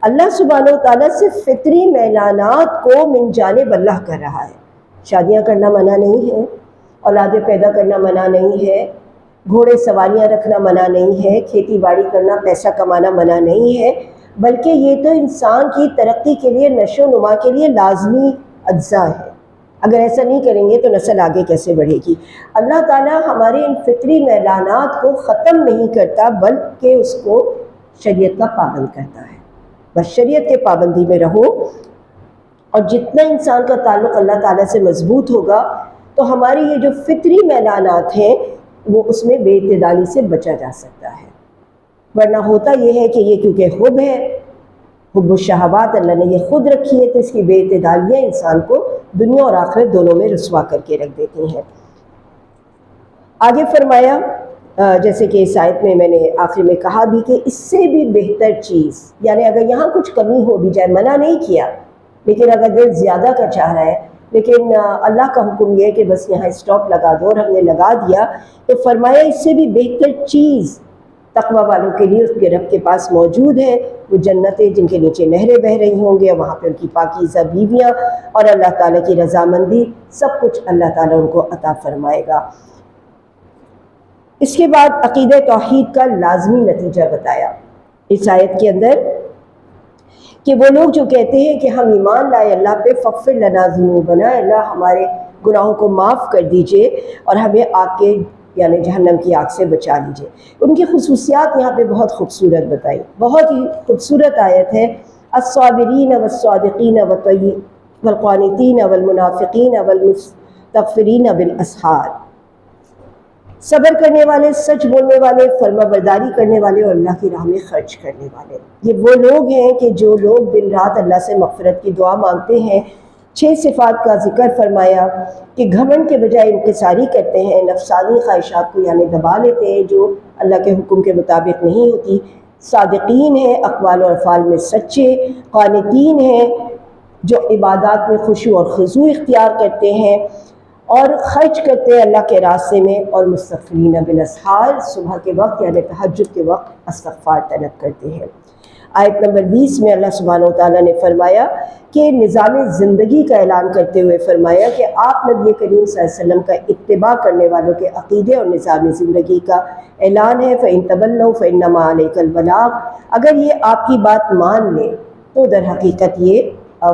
اللہ سبحانہ وتعالیٰ صرف فطری میلانات کو من جانب اللہ کر رہا ہے۔ شادیاں کرنا منع نہیں ہے، اولادیں پیدا کرنا منع نہیں ہے، گھوڑے سواریاں رکھنا منع نہیں ہے، کھیتی باڑی کرنا، پیسہ کمانا منع نہیں ہے، بلکہ یہ تو انسان کی ترقی کے لیے، نشو و نما کے لیے لازمی اجزاء ہے۔ اگر ایسا نہیں کریں گے تو نسل آگے کیسے بڑھے گی؟ اللہ تعالیٰ ہمارے ان فطری میلانات کو ختم نہیں کرتا بلکہ اس کو شریعت کا پابند کرتا ہے۔ بس شریعت کے پابندی میں رہو، اور جتنا انسان کا تعلق اللہ تعالیٰ سے مضبوط ہوگا تو ہماری یہ جو فطری میلانات ہیں وہ اس میں بے اعتدالی سے بچا جا سکتا ہے۔ ورنہ ہوتا یہ ہے کہ یہ کیونکہ حب ہے، حب الشہوات اللہ نے یہ خود رکھی ہے، تو اس کی بے اعتدالیاں انسان کو دنیا اور آخرت دونوں میں رسوا کر کے رکھ دیتی ہیں۔ آگے فرمایا جیسے کہ اس آیت میں نے آخر میں کہا بھی کہ اس سے بھی بہتر چیز، یعنی اگر یہاں کچھ کمی ہو بھی جائے، منع نہیں کیا، لیکن اگر دل زیادہ کا چاہ رہا ہے، لیکن اللہ کا حکم یہ ہے کہ بس یہاں اسٹاپ لگا دو، اور ہم نے لگا دیا، تو فرمایا اس سے بھی بہتر چیز تقوی والوں کے لیے اس کے رب کے پاس موجود ہے، وہ جنتیں جن کے نیچے نہریں بہہ رہی ہوں گے، اور وہاں پہ ان کی پاکیزہ بیویاں اور اللہ تعالیٰ کی رضامندی، سب کچھ اللہ تعالیٰ ان کو عطا فرمائے گا۔ اس کے بعد عقیدہ توحید کا لازمی نتیجہ بتایا اس آیت کے اندر، کہ وہ لوگ جو کہتے ہیں کہ ہم ایمان لائے اللہ پہ، فاغفر لنا ذنوبنا، اللہ ہمارے گناہوں کو معاف کر دیجئے اور ہمیں آگ کے یعنی جہنم کی آگ سے بچا لیجئے۔ ان کی خصوصیات یہاں پہ بہت خوبصورت بتائی، بہت ہی خوبصورت آیت ہے۔ الصابرین والصادقین والقانتین والمنافقین والمستغفرین بالاسحار، صبر کرنے والے، سچ بولنے والے، فرما برداری کرنے والے، اور اللہ کی راہ میں خرچ کرنے والے۔ یہ وہ لوگ ہیں کہ جو لوگ دن رات اللہ سے مغفرت کی دعا مانگتے ہیں۔ 6 صفات کا ذکر فرمایا کہ گھمنڈ کے بجائے انکساری کرتے ہیں، نفسانی خواہشات کو یعنی دبا لیتے ہیں جو اللہ کے حکم کے مطابق نہیں ہوتی، صادقین ہیں، اقوال و افعال میں سچے، قانتین ہیں جو عبادات میں خشوع اور خضوع اختیار کرتے ہیں، اور خرچ کرتے ہیں اللہ کے راستے میں، اور مستغفرین بالاسحار، صبح کے وقت یعنی تہجد کے وقت استغفار طلب کرتے ہیں۔ آیت نمبر 20 میں اللہ سبحانہ وتعالیٰ نے فرمایا کہ نظام زندگی کا اعلان کرتے ہوئے فرمایا کہ آپ نبی کریم صلی اللہ علیہ وسلم کا اتباع کرنے والوں کے عقیدے اور نظام زندگی کا اعلان ہے، فَإِن تَوَلَّوْا فَإِنَّمَا عَلَيْكَ الْبَلَاغُ، اگر یہ آپ کی بات مان لیں تو در حقیقت یہ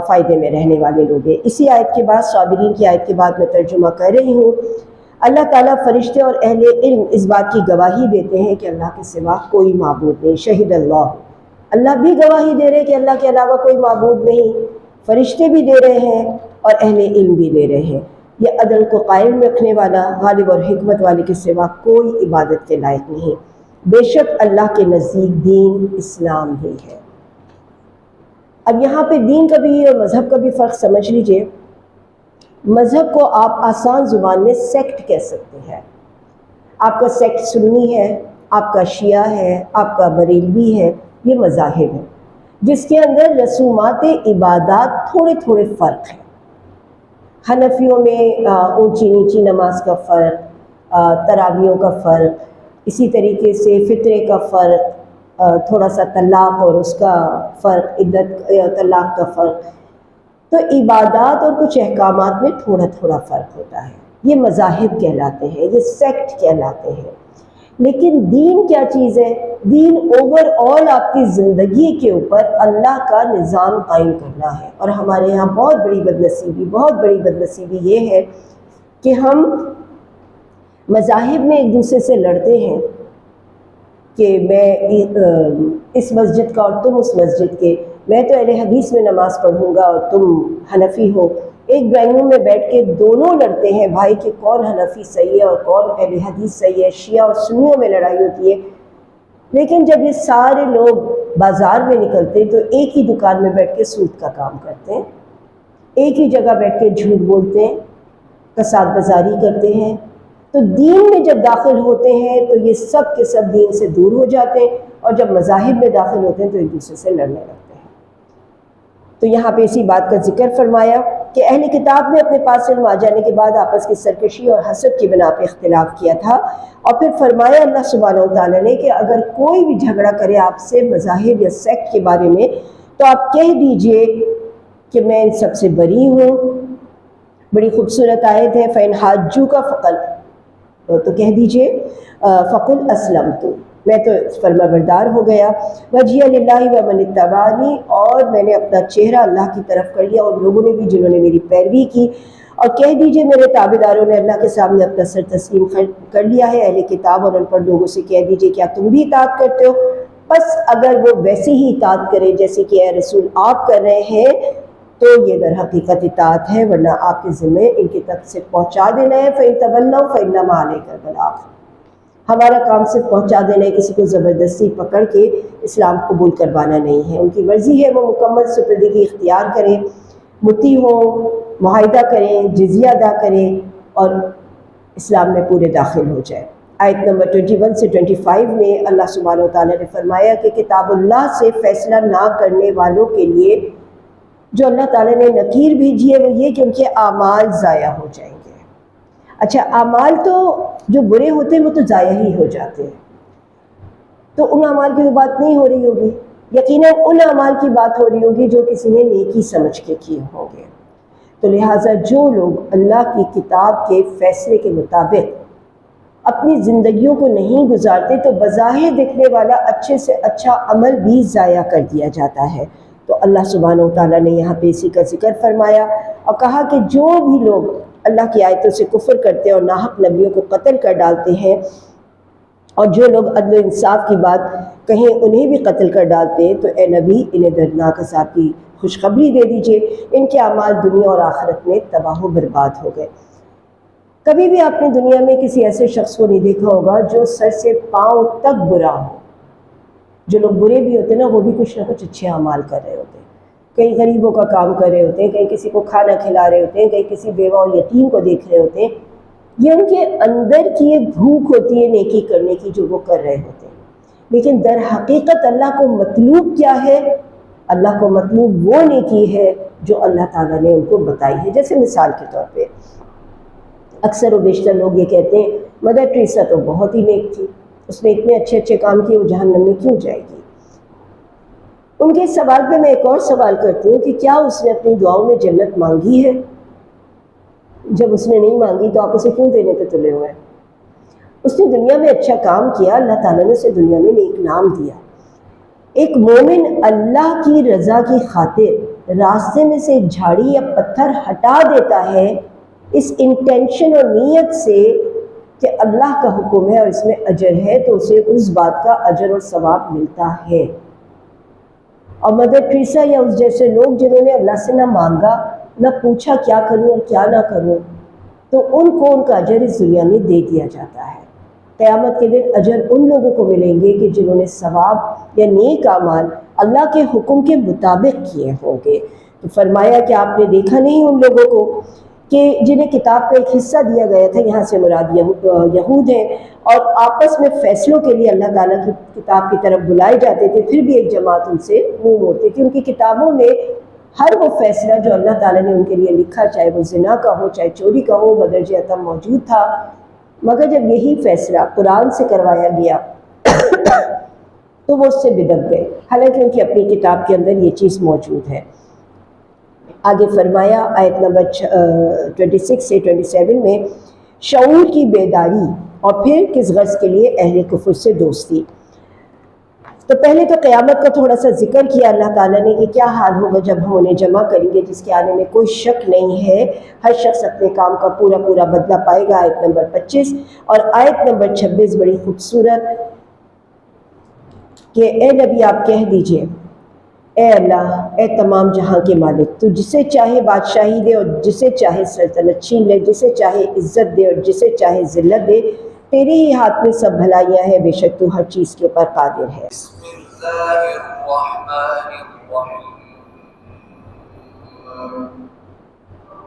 فائدے میں رہنے والے لوگ ہیں۔ اسی آیت کے بعد صابرین کی آیت کے بعد میں ترجمہ کر رہی ہوں۔ اللہ تعالیٰ فرشتے اور اہل علم اس بات کی گواہی دیتے ہیں کہ اللہ کے سوا کوئی معبود نہیں، شہید اللہ، اللہ بھی گواہی دے رہے ہیں کہ اللہ کے علاوہ کوئی معبود نہیں، فرشتے بھی دے رہے ہیں اور اہل علم بھی دے رہے ہیں، یہ عدل کو قائم رکھنے والا، غالب اور حکمت والے کے سوا کوئی عبادت کے لائق نہیں، بے شک اللہ کے نزدیک دین اسلام ہی ہے۔ اب یہاں پہ دین کا بھی اور مذہب کا بھی فرق سمجھ لیجئے۔ مذہب کو آپ آسان زبان میں سیکٹ کہہ سکتے ہیں۔ آپ کا سیکٹ سنی ہے، آپ کا شیعہ ہے، آپ کا بریلوی ہے، یہ مذاہب ہیں جس کے اندر رسومات عبادات تھوڑے تھوڑے فرق ہیں۔ حنفیوں میں اونچی نیچی نماز کا فرق، تراویحوں کا فرق، اسی طریقے سے فطرے کا فرق، تھوڑا سا طلاق اور اس کا فرق، عدت طلاق کا فرق، تو عبادات اور کچھ احکامات میں تھوڑا تھوڑا فرق ہوتا ہے۔ یہ مذاہب کہلاتے ہیں، یہ سیکٹ کہلاتے ہیں۔ لیکن دین کیا چیز ہے؟ دین اوور آل آپ کی زندگی کے اوپر اللہ کا نظام قائم کرنا ہے۔ اور ہمارے یہاں بہت بڑی بدنصیبی یہ ہے کہ ہم مذاہب میں ایک دوسرے سے لڑتے ہیں کہ میں اس مسجد کا اور تم اس مسجد کے، میں تو اہل حدیث میں نماز پڑھوں گا اور تم حنفی ہو۔ ایک ڈرائنگ روم میں بیٹھ کے دونوں لڑتے ہیں بھائی کہ کون حنفی صحیح ہے اور کون اہل حدیث صحیح ہے، شیعہ اور سنیوں میں لڑائی ہوتی ہے۔ لیکن جب یہ سارے لوگ بازار میں نکلتے تو ایک ہی دکان میں بیٹھ کے سود کا کام کرتے ہیں، ایک ہی جگہ بیٹھ کے جھوٹ بولتے ہیں، کساد بازاری کرتے ہیں۔ تو دین میں جب داخل ہوتے ہیں تو یہ سب کے سب دین سے دور ہو جاتے ہیں، اور جب مذاہب میں داخل ہوتے ہیں تو ایک دوسرے سے لڑنے لگتے ہیں۔ تو یہاں پہ اسی بات کا ذکر فرمایا کہ اہل کتاب نے اپنے پاس علم آ جانے کے بعد آپس کی سرکشی اور حسد کی بنا پہ اختلاف کیا تھا، اور پھر فرمایا اللہ سبحانہ وتعالیٰ نے کہ اگر کوئی بھی جھگڑا کرے آپ سے مذاہب یا سیکٹ کے بارے میں تو آپ کہہ دیجئے کہ میں ان سب سے بری ہوں۔ بڑی خوبصورت آیت ہے، فَإِنْ حَاجُّوكَ فَقُلْ، تو کہہ دیجئے فَقُلْ أَسْلَمْتُ، میں تو فرما بردار ہو گیا، وَجْهِيَ لِلَّهِ وَمَنِ اتَّبَعَنِي، اور میں نے اپنا چہرہ اللہ کی طرف کر لیا اور لوگوں نے بھی جنہوں نے میری پیروی کی، اور کہہ دیجئے میرے تابعداروں نے اللہ کے سامنے اپنا سر تسلیم کر لیا ہے۔ اہل کتاب اور ان پڑھ لوگوں سے کہہ دیجئے کیا تم بھی اطاعت کرتے ہو؟ بس اگر وہ ویسے ہی اطاعت کرے جیسے کہ اے رسول آپ کر رہے ہیں تو یہ در حقیقت اطاعت ہے، ورنہ آپ کے ذمہ ان کی تک سے پہنچا دینا ہے۔ فَإِن تَوَلَّوْا فَإِنَّمَا عَلَيْكَ الْبَلَاغُ، ہمارا کام صرف پہنچا دینا ہے، کسی کو زبردستی پکڑ کے اسلام قبول کروانا نہیں ہے۔ ان کی مرضی ہے وہ مکمل سپردگی اختیار کریں، مطیع ہوں، معاہدہ کریں، جزیہ ادا کریں اور اسلام میں پورے داخل ہو جائیں۔ آیت نمبر 21 سے 25 میں اللہ سبحانہ وتعالیٰ نے فرمایا کہ کتاب اللہ سے فیصلہ نہ کرنے والوں کے لیے جو اللہ تعالیٰ نے نکیر بھیجی ہے وہ یہ کہ ان کے اعمال ضائع ہو جائیں گے۔ اچھا، اعمال تو جو برے ہوتے ہیں وہ تو ضائع ہی ہو جاتے ہیں، تو ان اعمال کی بات نہیں ہو رہی ہوگی، یقیناً ان اعمال کی بات ہو رہی ہوگی جو کسی نے نیکی سمجھ کے کیے ہوں گے۔ تو لہٰذا جو لوگ اللہ کی کتاب کے فیصلے کے مطابق اپنی زندگیوں کو نہیں گزارتے تو بظاہر دکھنے والا اچھے سے اچھا عمل بھی ضائع کر دیا جاتا ہے۔ تو اللہ سبحانہ وتعالیٰ نے یہاں پہ اسی کا ذکر فرمایا اور کہا کہ جو بھی لوگ اللہ کی آیتوں سے کفر کرتے ہیں اور ناحق نبیوں کو قتل کر ڈالتے ہیں، اور جو لوگ عدل و انصاف کی بات کہیں انہیں بھی قتل کر ڈالتے ہیں، تو اے نبی انہیں دردناک عذاب کی خوشخبری دے دیجئے، ان کے اعمال دنیا اور آخرت میں تباہ و برباد ہو گئے۔ کبھی بھی آپ نے دنیا میں کسی ایسے شخص کو نہیں دیکھا ہوگا جو سر سے پاؤں تک برا ہو۔ جو لوگ برے بھی ہوتے ہیں نا وہ بھی کچھ نہ کچھ اچھے اعمال کر رہے ہوتے ہیں، کہیں غریبوں کا کام کر رہے ہوتے ہیں، کہیں کسی کو کھانا کھلا رہے ہوتے ہیں، کہیں کسی بیوہ اور یتیم کو دیکھ رہے ہوتے ہیں۔ یہ ان کے اندر کی ایک بھوک ہوتی ہے نیکی کرنے کی جو وہ کر رہے ہوتے ہیں، لیکن در حقیقت اللہ کو مطلوب کیا ہے؟ اللہ کو مطلوب وہ نیکی ہے جو اللہ تعالیٰ نے ان کو بتائی ہے۔ جیسے مثال کے طور پہ اکثر و بیشتر لوگ یہ کہتے ہیں مدر ٹریسا تو بہت ہی نیک تھی، اس نے اتنے اچھے اچھے کام کیے، وہ جہنم میں کیوں جائے گی؟ ان کے سوال پہ میں ایک اور سوال کرتی ہوں کہ کیا اس نے اپنی دعاؤں میں جنت مانگی ہے؟ جب اس نے نہیں مانگی تو آپ اسے کیوں دینے پہ تلے ہوئے ہیں؟ اس نے دنیا میں اچھا کام کیا، اللہ تعالیٰ نے اسے دنیا میں نیک نام دیا۔ ایک مومن اللہ کی رضا کی خاطر راستے میں سے ایک جھاڑی یا پتھر ہٹا دیتا ہے اس انٹینشن اور نیت سے کہ اللہ کا حکم ہے اور اس میں اجر ہے، تو اسے اس بات کا اجر اور ثواب ملتا ہے۔ اور مدر ٹریسا یا اس جیسے لوگ جنہوں نے اللہ سے نہ مانگا، نہ پوچھا کیا کروں اور کیا نہ کروں، تو ان کو ان کا اجر اس دنیا میں دے دیا جاتا ہے۔ قیامت کے دن اجر ان لوگوں کو ملیں گے کہ جنہوں نے ثواب یا نیک اعمال اللہ کے حکم کے مطابق کیے ہوں گے۔ تو فرمایا کہ آپ نے دیکھا نہیں ان لوگوں کو کہ جنہیں کتاب کا ایک حصہ دیا گیا تھا، یہاں سے مراد یہود ہیں، اور آپس میں فیصلوں کے لیے اللہ تعالیٰ کی کتاب کی طرف بلائے جاتے تھے، پھر بھی ایک جماعت ان سے منہ موڑتی تھی۔ ان کی کتابوں میں ہر وہ فیصلہ جو اللہ تعالیٰ نے ان کے لیے لکھا، چاہے وہ زنا کا ہو، چاہے چوری کا ہو، بدرجہ عتم موجود تھا۔ مگر جب یہی فیصلہ قرآن سے کروایا گیا تو وہ اس سے بدک گئے، حالانکہ ان کی اپنی کتاب کے اندر یہ چیز موجود ہے۔ آگے فرمایا آیت نمبر 26 سے 27 میں، شعور کی بیداری اور پھر کس غرض کے لیے اہل کفر سے دوستی۔ تو پہلے تو قیامت کا تھوڑا سا ذکر کیا اللہ تعالیٰ نے کہ کیا حال ہوگا جب ہم انہیں جمع کریں گے، جس کے آنے میں کوئی شک نہیں ہے، ہر شخص اپنے کام کا پورا پورا بدلہ پائے گا۔ آیت نمبر 25 اور آیت نمبر 26 بڑی خوبصورت کہ اے نبی آپ کہہ دیجئے، اے اللہ، اے تمام جہاں کے مالک، تو جسے چاہے بادشاہی دے اور جسے چاہے سلطنت چھین لے، جسے چاہے عزت دے اور جسے چاہے ذلت دے، تیرے ہی ہاتھ میں سب بھلائیاں ہیں، بے شک تو ہر چیز کے اوپر قادر ہے۔ بسم اللہ الرحمن الرحیم،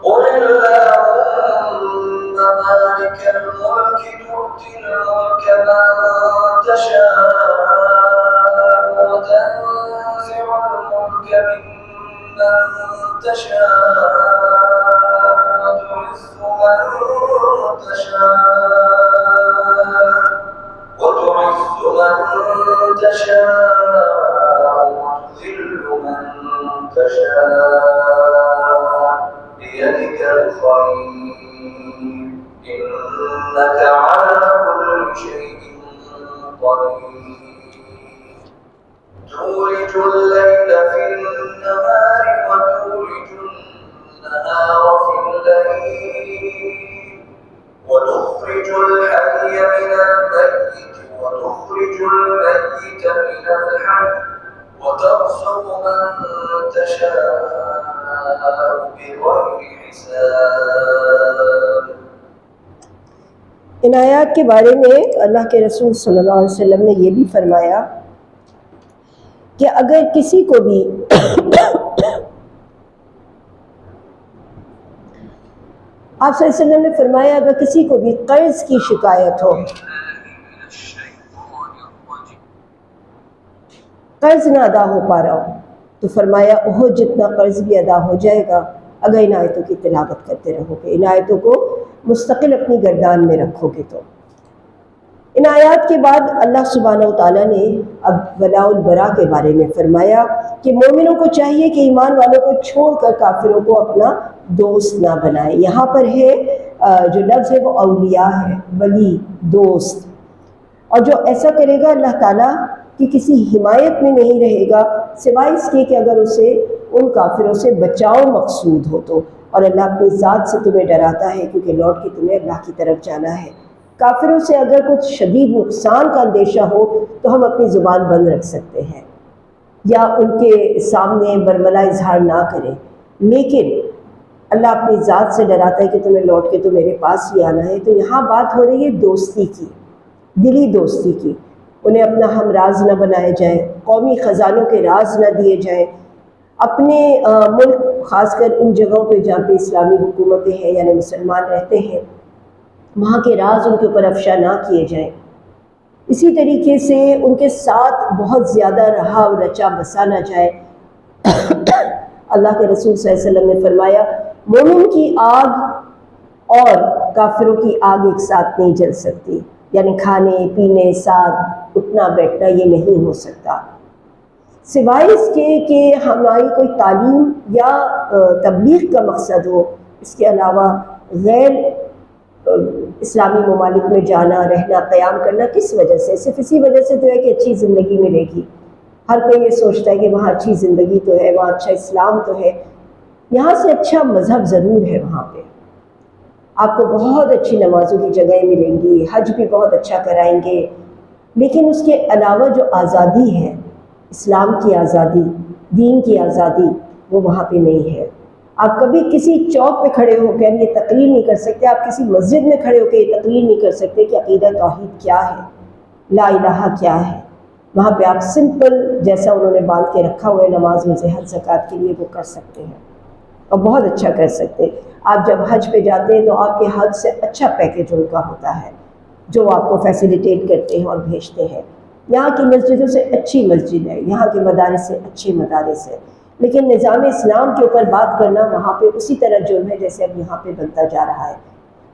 قل اللہم مالک الملک تؤتی الملک من تشاء وتنزع الملك ممن تشاء وتعز من تشاء وتذل من تشاء بيدك الخير إنك على كل شيء قدير تولج الليل في النهار وتولج النهار في الليل وتخرج الحي من الميت وتخرج الميت من الحي وترزق من تشاء بغير حساب۔ ان آیات کے بارے میں اللہ کے رسول صلی اللہ علیہ وسلم نے یہ بھی فرمایا کہ اگر کسی کو بھی آپ صلی اللہ علیہ وسلم نے فرمایا اگر کسی کو بھی قرض کی شکایت ہو، قرض نہ ادا ہو پا رہا ہو، تو فرمایا احد جتنا قرض بھی ادا ہو جائے گا اگر ان آیتوں کی تلاوت کرتے رہو گے، ان آیتوں کو مستقل اپنی گردان میں رکھو گے۔ تو ان آیات کے بعد اللہ سبحانہ و تعالیٰ نے اب ولاء البراء کے بارے میں فرمایا کہ مومنوں کو چاہیے کہ ایمان والوں کو چھوڑ کر کافروں کو اپنا دوست نہ بنائے۔ یہاں پر ہے جو لفظ ہے وہ اولیاء ہے، ولی، دوست، اور جو ایسا کرے گا اللہ تعالیٰ کی کسی حمایت میں نہیں رہے گا سوائے اس کے کہ اگر اسے ان کافروں سے بچاؤ مقصود ہو تو، اور اللہ اپنی ذات سے تمہیں ڈراتا ہے کیونکہ لوٹ کے تمہیں اللہ کی طرف جانا ہے۔ کافروں سے اگر کچھ شدید نقصان کا اندیشہ ہو تو ہم اپنی زبان بند رکھ سکتے ہیں یا ان کے سامنے برملا اظہار نہ کریں، لیکن اللہ اپنی ذات سے ڈراتا ہے کہ تمہیں لوٹ کے تو میرے پاس ہی آنا ہے۔ تو یہاں بات ہو رہی ہے دوستی کی، دلی دوستی کی، انہیں اپنا ہم راز نہ بنائے جائیں، قومی خزانوں کے راز نہ دیے جائیں، اپنے ملک خاص کر ان جگہوں پہ جہاں پہ اسلامی حکومتیں ہیں یعنی مسلمان رہتے ہیں وہاں کے راز ان کے اوپر افشا نہ کیے جائیں۔ اسی طریقے سے ان کے ساتھ بہت زیادہ رہا و رچا بسا نہ جائے۔ اللہ کے رسول صلی اللہ علیہ وسلم نے فرمایا مومن کی آگ اور کافروں کی آگ ایک ساتھ نہیں جل سکتی، یعنی کھانے پینے ساتھ اٹھنا بیٹھنا یہ نہیں ہو سکتا، سوائے اس کے کہ ہماری کوئی تعلیم یا تبلیغ کا مقصد ہو۔ اس کے علاوہ غیر اسلامی ممالک میں جانا رہنا قیام کرنا کس وجہ سے؟ صرف اسی وجہ سے تو ہے کہ اچھی زندگی ملے گی۔ ہر کوئی یہ سوچتا ہے کہ وہاں اچھی زندگی تو ہے، وہاں اچھا اسلام تو ہے، یہاں سے اچھا مذہب ضرور ہے وہاں پہ، آپ کو بہت اچھی نمازوں کی جگہیں ملیں گی، حج بھی بہت اچھا کرائیں گے، لیکن اس کے علاوہ جو آزادی ہے، اسلام کی آزادی، دین کی آزادی، وہ وہاں پہ نہیں ہے۔ آپ کبھی کسی چوک پہ کھڑے ہو کر یہ تقریر نہیں کر سکتے، آپ کسی مسجد میں کھڑے ہو کے یہ تقریر نہیں کر سکتے کہ عقیدہ توحید کیا ہے، لا الہ کیا ہے۔ وہاں پہ آپ سمپل جیسا انہوں نے باندھ کے رکھا ہوا ہے نماز روزے حج زکوٰۃ کے لیے وہ کر سکتے ہیں اور بہت اچھا کر سکتے ہیں۔ آپ جب حج پہ جاتے ہیں تو آپ کے حج سے اچھا پیکیج ان کا ہوتا ہے جو آپ کو فیسیلیٹیٹ کرتے ہیں اور بھیجتے ہیں۔ یہاں کی مسجدوں سے اچھی مسجد ہے، یہاں کے مدارس سے اچھے مدارس ہیں، لیکن نظام اسلام کے اوپر بات کرنا وہاں پہ اسی طرح جرم ہے جیسے اب یہاں پہ بنتا جا رہا ہے،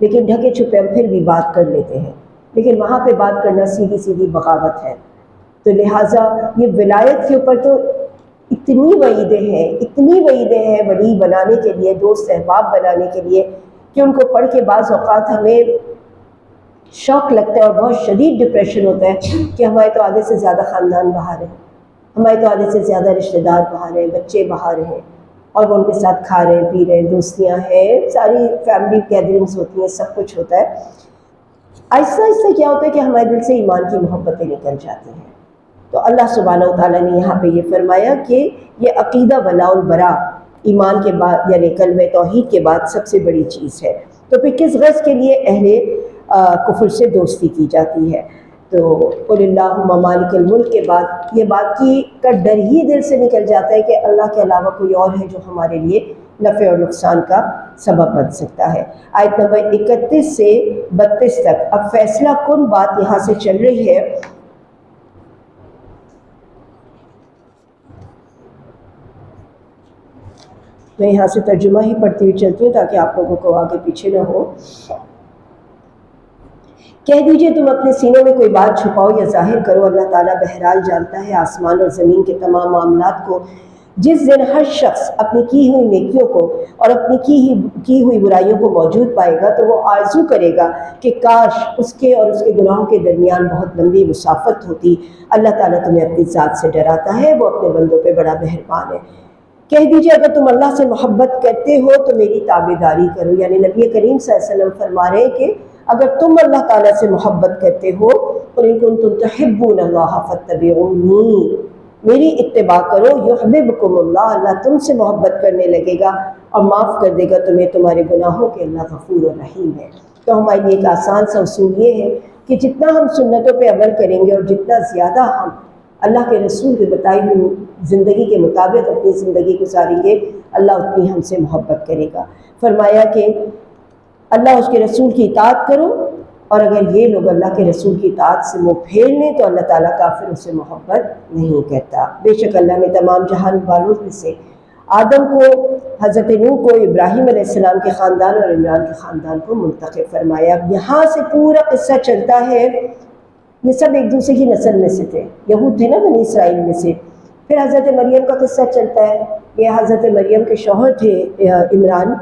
لیکن ڈھکے چھپے ہم پھر بھی بات کر لیتے ہیں، لیکن وہاں پہ بات کرنا سیدھی سیدھی بغاوت ہے۔ تو لہٰذا یہ ولایت کے اوپر تو اتنی وعیدیں ہیں ولی بنانے کے لیے، دوست احباب بنانے کے لیے، کہ ان کو پڑھ کے بعض اوقات ہمیں شوق لگتا ہے اور بہت شدید ڈپریشن ہوتا ہے کہ ہمارے تو آدھے سے زیادہ خاندان باہر ہیں، ہمارے تو آدھے سے زیادہ رشتہ دار باہر ہیں، بچے باہر ہیں، اور وہ ان کے ساتھ کھا رہے ہیں پی رہے ہیں، دوستیاں ہیں، ساری فیملی گیدرنگس ہوتی ہیں، سب کچھ ہوتا ہے۔ آہستہ آہستہ کیا ہوتا ہے کہ ہمارے دل سے ایمان کی محبتیں نکل جاتی ہیں۔ تو اللہ سبحانہ و تعالیٰ نے یہاں پہ یہ فرمایا کہ یہ عقیدہ ولاء البراء ایمان کے بعد یعنی کلمہ توحید کے بعد سب سے بڑی چیز ہے۔ تو پھر کس غرض کے لیے اہل کفر سے دوستی کی جاتی ہے؟ تو قل اللہم مالک الملک کے بعد یہ بات کی کا ڈر ہی دل سے نکل جاتا ہے کہ اللہ کے علاوہ کوئی اور ہے جو ہمارے لیے نفع اور نقصان کا سبب بن سکتا ہے۔ آیت نمبر 31 سے 32 تک اب فیصلہ کن بات یہاں سے چل رہی ہے۔ میں یہاں سے ترجمہ ہی پڑھتی ہوئی چلتی ہوں تاکہ آپ لوگوں کو آگے پیچھے نہ ہو۔ کہہ دیجئے تم اپنے سینوں میں کوئی بات چھپاؤ یا ظاہر کرو، اللہ تعالیٰ بہرحال جانتا ہے آسمان اور زمین کے تمام معاملات کو۔ جس دن ہر شخص اپنی کی ہوئی نیکیوں کو اور اپنی کی ہوئی برائیوں کو موجود پائے گا تو وہ آرزو کرے گا کہ کاش اس کے اور اس کے گناہوں کے درمیان بہت لمبی مسافت ہوتی۔ اللہ تعالیٰ تمہیں اپنی ذات سے ڈراتا ہے، وہ اپنے بندوں پہ بڑا مہربان ہے۔ کہہ دیجئے اگر تم اللہ سے محبت کرتے ہو تو میری تابعداری کرو، یعنی نبی کریم صلی اللہ علیہ وسلم فرما رہے ہیں کہ اگر تم اللہ تعالیٰ سے محبت کرتے ہو قُلْ كُنْتُمْ تُحِبُّونَ اللَّهَ فَاتَّبِعُونِي، میری اتباع کرو، یحببکم اللہ، اللہ تم سے محبت کرنے لگے گا اور معاف کر دے گا تمہیں تمہارے گناہوں کے، اللہ غفور و رحیم ہے۔ تو ہمارے لیے ایک آسان سا اصول یہ ہے کہ جتنا ہم سنتوں پہ عمل کریں گے اور جتنا زیادہ ہم اللہ کے رسول کے بتائی ہوئی زندگی کے مطابق اپنی زندگی گزاریں گے، اللہ اتنی ہم سے محبت کرے گا۔ فرمایا کہ اللہ اس کے رسول کی اطاعت کرو، اور اگر یہ لوگ اللہ کے رسول کی اطاعت سے منہ پھیر لیں تو اللہ تعالیٰ کافروں سے محبت نہیں کرتا۔ بے شک اللہ نے تمام جہان والوں میں سے آدم کو، حضرت نوح کو، ابراہیم علیہ السلام کے خاندان اور عمران کے خاندان کو منتخب فرمایا۔ اب یہاں سے پورا قصہ چلتا ہے، یہ سب ایک دوسرے کی نسل میں سے تھے، یہود تھے نا بنی اسرائیل میں سے۔ پھر حضرت مریم کا قصہ چلتا ہے، یہ حضرت مریم کے شوہر تھے عمران۔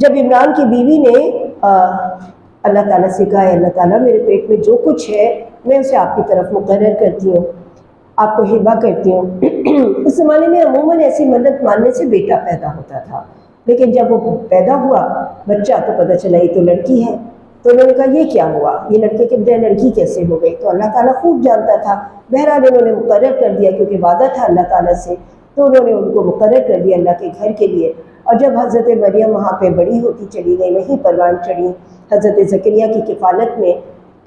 جب عمران کی بیوی نے اللہ تعالیٰ سے کہا، اللہ تعالیٰ میرے پیٹ میں جو کچھ ہے میں اسے آپ کی طرف مقرر کرتی ہوں، آپ کو ہبہ کرتی ہوں۔ اس زمانے میں عموماً ایسی منت ماننے سے بیٹا پیدا ہوتا تھا، لیکن جب وہ پیدا ہوا بچہ تو پتہ چلا یہ تو لڑکی ہے، تو انہوں نے کہا یہ کیا ہوا، یہ لڑکے کے بجائے لڑکی کیسے ہو گئی؟ تو اللہ تعالیٰ خوب جانتا تھا، بہرحال انہوں نے مقرر کر دیا کیونکہ وعدہ تھا اللہ تعالیٰ سے، تو انہوں نے ان کو مقرر کر دیا اللہ کے گھر کے لیے۔ اور جب حضرت مریم وہاں پہ بڑی ہوتی چلی گئی، وہیں پروان چڑھی حضرت زکریا کی کفالت میں،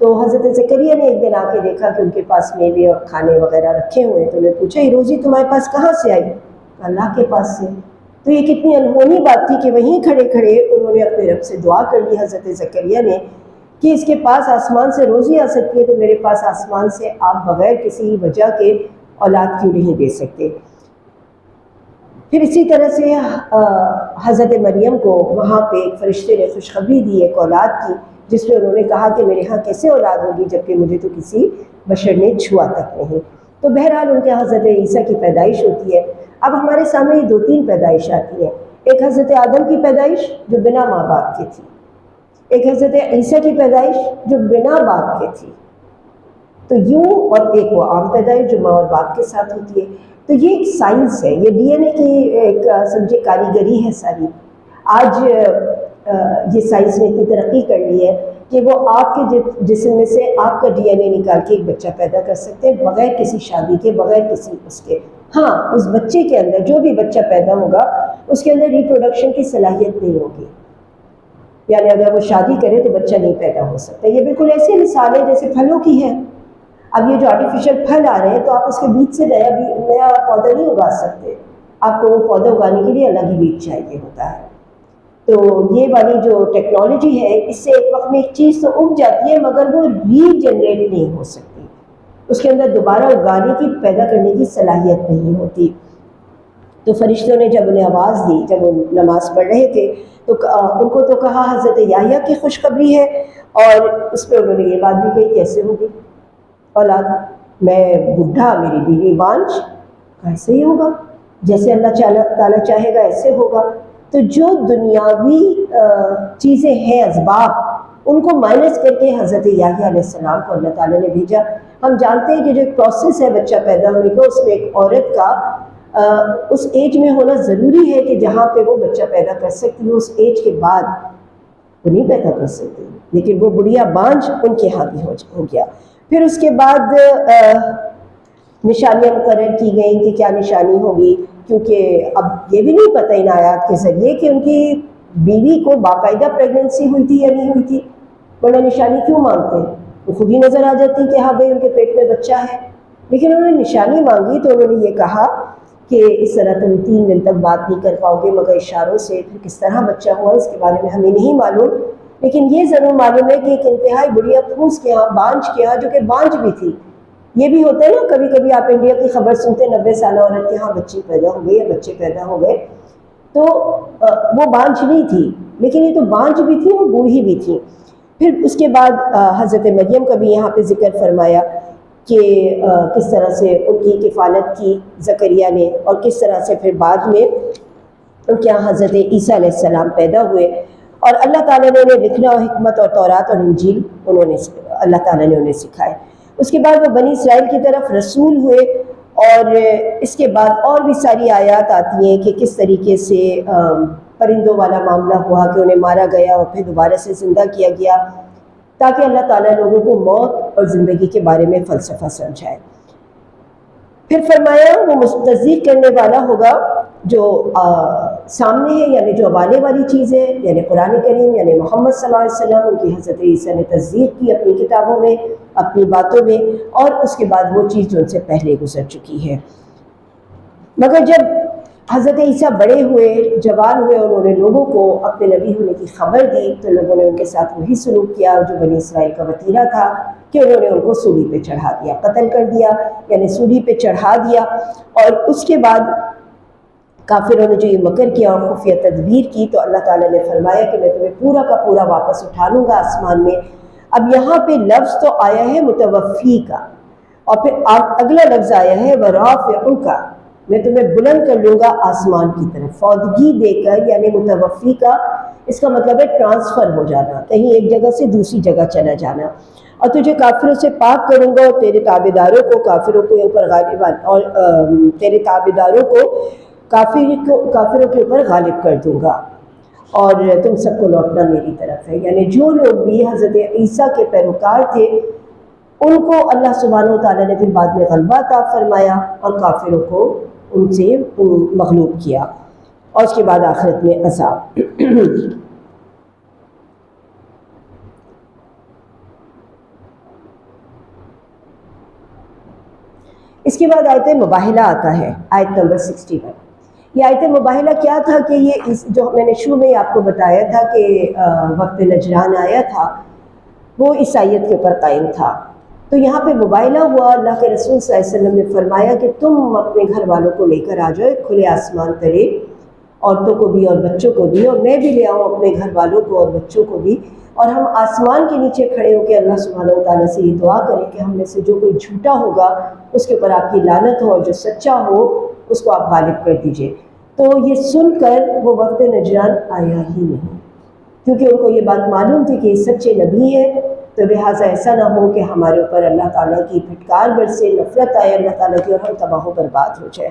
تو حضرت زکریا نے ایک دن آ کے دیکھا کہ ان کے پاس میوے اور کھانے وغیرہ رکھے ہوئے ہیں، تو انہوں نے پوچھا یہ روزی تمہارے پاس کہاں سے آئی؟ اللہ کے پاس سے۔ تو یہ کتنی انہونی بات تھی کہ وہیں کھڑے کھڑے انہوں نے اپنے رب سے دعا کر لی حضرت زکریا نے کہ اس کے پاس آسمان سے روزی آ سکتی ہے تو میرے پاس آسمان سے آپ بغیر کسی وجہ کے اولاد کیوں نہیں دے سکتے؟ پھر اسی طرح سے حضرت مریم کو وہاں پہ ایک فرشتے نے خوشخبری دی ایک اولاد کی، جس میں انہوں نے کہا کہ میرے ہاں کیسے اولاد ہوگی جبکہ مجھے تو کسی بشر نے چھوا تک نہیں۔ تو بہرحال ان کے حضرت عیسیٰ کی پیدائش ہوتی ہے۔ اب ہمارے سامنے یہ 2-3 پیدائش آتی ہیں، ایک حضرت آدم کی پیدائش جو بنا ماں باپ کے تھی، ایک حضرت عیسیٰ کی پیدائش جو بنا باپ کے تھی، تو یوں، اور ایک وہ عام پیدائش جو ماں اور باپ کے ساتھ ہوتی ہے۔ تو یہ ایک سائنس ہے، یہ ڈی این اے کی ایک سمجھے کاریگری ہے ساری۔ آج یہ سائنس نے اتنی ترقی کر لی ہے کہ وہ آپ کے جسم میں سے آپ کا ڈی این اے نکال کے ایک بچہ پیدا کر سکتے ہیں بغیر کسی شادی کے، بغیر کسی اس کے۔ ہاں، اس بچے کے اندر جو بھی بچہ پیدا ہوگا اس کے اندر ریپروڈکشن کی صلاحیت نہیں ہوگی، یعنی اگر وہ شادی کرے تو بچہ نہیں پیدا ہو سکتا۔ یہ بالکل ایسی مثال ہے جیسے پھلوں کی ہے۔ اب یہ جو آرٹیفیشل پھل آ رہے ہیں تو آپ اس کے بیج سے نیا پودا نہیں اگا سکتے، آپ کو وہ پودا اگانے کے لیے الگ ہی بیج چاہیے ہوتا ہے۔ تو یہ والی جو ٹیکنالوجی ہے، اس سے ایک وقت میں ایک چیز تو اگ جاتی ہے مگر وہ ری جنریٹ نہیں ہو سکتی، اس کے اندر دوبارہ اگانے کی، پیدا کرنے کی صلاحیت نہیں ہوتی۔ تو فرشتوں نے جب انہیں آواز دی، جب وہ نماز پڑھ رہے تھے، تو ان کو تو کہا حضرت یحییٰ کی خوشخبری ہے، اور اس پہ انہوں نے یہ بات بھی کہی کیسے ہوگی اولاد، میں بڈھا، میری بیوی بانجھ، کیسے ہی ہوگا، جیسے اللہ تعالیٰ چاہے گا ایسے ہوگا۔ تو جو دنیاوی چیزیں ہیں، اسباب، ان کو مائنس کر کے حضرت یحییٰ علیہ السلام کو اللہ تعالیٰ نے بھیجا۔ ہم جانتے ہیں کہ جو ایک پروسیس ہے بچہ پیدا ہونے کا، اس میں ایک عورت کا اس ایج میں ہونا ضروری ہے کہ جہاں پہ وہ بچہ پیدا کر سکتی ہے، اس ایج کے بعد وہ نہیں پیدا کر سکتی، لیکن وہ بڑھیا بانجھ ان کے ہاں بھی ہو گیا۔ پھر اس کے بعد نشانیاں مقرر کی گئیں کہ کیا نشانی ہوگی، کیونکہ اب یہ بھی نہیں پتہ ان آیات کے ذریعے کہ ان کی بیوی کو باقاعدہ پریگننسی ہوئی تھی یا نہیں ہوئی تھی، ورنہ نشانی کیوں مانگتے ہیں؟ وہ خود ہی نظر آ جاتی کہ ہاں بھائی ان کے پیٹ میں بچہ ہے، لیکن انہوں نے نشانی مانگی تو انہوں نے یہ کہا کہ اس طرح تم 3 دن تک بات نہیں کر پاؤ گے مگر اشاروں سے۔ پھر کس طرح بچہ ہوا اس کے بارے میں ہمیں نہیں معلوم، لیکن یہ ضرور معلوم ہے کہ ایک انتہائی بڑھیا پھوس کے ہاں، بانجھ کے ہاں، جو کہ بانجھ بھی تھی۔ یہ بھی ہوتا ہے نا، کبھی کبھی آپ انڈیا کی خبر سنتے 90 سالہ عورت کے ہاں بچی پیدا ہو گئی یا بچے پیدا ہو گئے، تو وہ بانجھ نہیں تھی، لیکن یہ تو بانجھ بھی تھی اور بوڑھی بھی تھی۔ پھر اس کے بعد حضرت مریم کا بھی یہاں پہ ذکر فرمایا کہ کس طرح سے ان کی کفالت کی زکریا نے، اور کس طرح سے پھر بعد میں ان کے یہاں حضرت عیسیٰ علیہ السلام پیدا ہوئے، اور اللہ تعالیٰ نے انہیں لکھنا اور حکمت اور تورات اور انجیل اللہ تعالیٰ نے انہیں سکھائے۔ اس کے بعد وہ بنی اسرائیل کی طرف رسول ہوئے، اور اس کے بعد اور بھی ساری آیات آتی ہیں کہ کس طریقے سے پرندوں والا معاملہ ہوا کہ انہیں مارا گیا اور پھر دوبارہ سے زندہ کیا گیا، تاکہ اللہ تعالیٰ لوگوں کو موت اور زندگی کے بارے میں فلسفہ سمجھائے۔ پھر فرمایا وہ تصدیق کرنے والا ہوگا جو سامنے ہے، یعنی جو حوالے والی چیز ہے، یعنی قرآن کریم، یعنی محمد صلی اللہ علیہ وسلم، ان کی حضرت عیسیٰ نے تصدیق کی اپنی کتابوں میں، اپنی باتوں میں، اور اس کے بعد وہ چیز جو ان سے پہلے گزر چکی ہے۔ مگر جب حضرت عیسیٰ بڑے ہوئے، جوان ہوئے، اور انہوں نے لوگوں کو اپنے نبی ہونے کی خبر دی، تو لوگوں نے ان کے ساتھ وہی سلوک کیا جو بنی اسرائیل کا وتیرہ تھا، کہ انہوں نے ان کو سولی پہ چڑھا دیا، قتل کر دیا، یعنی سولی پہ چڑھا دیا۔ اور اس کے بعد کافروں نے جو یہ مکر کیا اور خفیہ تدبیر کی، تو اللہ تعالیٰ نے فرمایا کہ میں تمہیں پورا کا پورا واپس اٹھا لوں گا آسمان میں۔ اب یہاں پہ لفظ تو آیا ہے متوفی کا، اور پھر اگلا لفظ آیا ہے ورافعک کا، میں تمہیں بلند کر لوں گا آسمان کی طرف، فوتگی دے کر، یعنی متوفی کا اس کا مطلب ہے ٹرانسفر ہو جانا، کہیں ایک جگہ سے دوسری جگہ چلا جانا، اور تجھے کافروں سے پاک کروں گا، اور تیرے تابعداروں کو کافروں کے اوپر غالب، اور تیرے تابعداروں کو کافروں کے اوپر غالب کر دوں گا، اور تم سب کو لوٹنا میری طرف ہے۔ یعنی جو لوگ بھی حضرت عیسیٰ کے پیروکار تھے ان کو اللہ سبحانہ وتعالیٰ نے پھر بعد میں غلبہ عطا فرمایا، اور کافروں کو ان سے مغلوب کیا، اور اس کے بعد آخرت میں عذاب۔ اس کے بعد آیت مباہلہ آتا ہے، آیت نمبر 61۔ یہ آیت مباہلہ کیا تھا کہ یہ جو میں نے شروع میں آپ کو بتایا تھا کہ وقت نجران آیا تھا، وہ اس آیت کے اوپر قائم تھا، تو یہاں پہ مباہلہ ہوا. اللہ کے رسول صلی اللہ علیہ وسلم نے فرمایا کہ تم اپنے گھر والوں کو لے کر آ جاؤ کھلے آسمان تلے، عورتوں کو بھی اور بچوں کو بھی، اور میں بھی لے آؤں اپنے گھر والوں کو اور بچوں کو بھی، اور ہم آسمان کے نیچے کھڑے ہو کے اللہ سبحانہ و تعالیٰ سے یہ دعا کریں کہ ہم میں سے جو کوئی جھوٹا ہوگا اس کے اوپر آپ کی لعنت ہو، اور جو سچا ہو اس کو آپ غالب کر دیجئے. تو یہ سن کر وہ وقت نجران آیا ہی نہیں، کیونکہ ان کو یہ بات معلوم تھی کہ یہ سچے نبی ہے. تو لہٰذا ایسا نہ ہو کہ ہمارے اوپر اللہ تعالیٰ کی پھٹکار برسے، نفرت آئے اللہ تعالیٰ کی، اور ہم تباہ و برباد ہو جائے.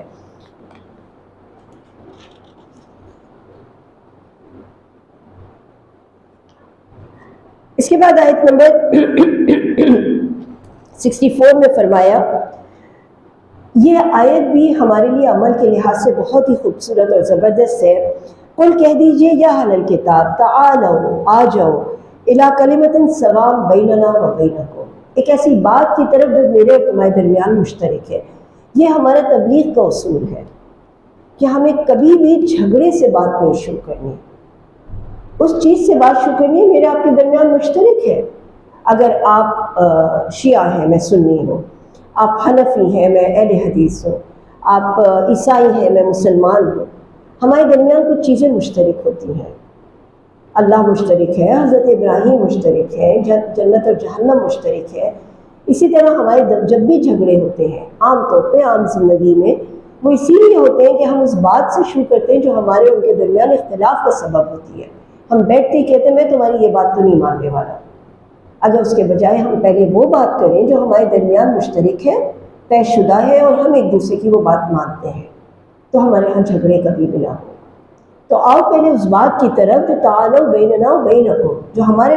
اس کے بعد آیت نمبر 64 میں فرمایا، یہ آیت بھی ہمارے لیے عمل کے لحاظ سے بہت ہی خوبصورت اور زبردست ہے. قل کہہ دیجئے یا اہل الکتاب تعالوا، آ جاؤ، الی کلمۃ سواء بیننا و بینکم، ایک ایسی بات کی طرف جو میرے اور تمہارے درمیان مشترک ہے. یہ ہمارا تبلیغ کا اصول ہے کہ ہمیں کبھی بھی جھگڑے سے بات نہیں شروع کرنی، اس چیز سے بات شروع کرنی ہے میرے آپ کے درمیان مشترک ہے. اگر آپ شیعہ ہیں میں سنی ہوں، آپ حنفی ہیں میں اہل حدیث ہوں، آپ عیسائی ہیں میں مسلمان ہوں، ہمارے درمیان کچھ چیزیں مشترک ہوتی ہیں. اللہ مشترک ہے، حضرت ابراہیم مشترک ہے، جنت اور جہنم مشترک ہے. اسی طرح ہمارے جب بھی جھگڑے ہوتے ہیں عام طور پہ عام زندگی میں، وہ اسی لیے ہوتے ہیں کہ ہم اس بات سے شروع کرتے ہیں جو ہمارے ان کے درمیان اختلاف کا سبب ہوتی ہے. ہم بیٹھتے ہی کہتے ہیں میں تمہاری یہ بات تو نہیں ماننے والا، اگر اس کے بجائے ہم پہلے وہ بات کریں جو ہمارے درمیان مشترک ہے، طے شدہ ہے، اور ہم ایک دوسرے کی وہ بات مانتے ہیں، تو ہمارے یہاں جھگڑے کبھی بھی نہ ہوں. تو آؤ پہلے اس بات کی طرف جو تعالوا بیننا و بینکم، جو ہمارے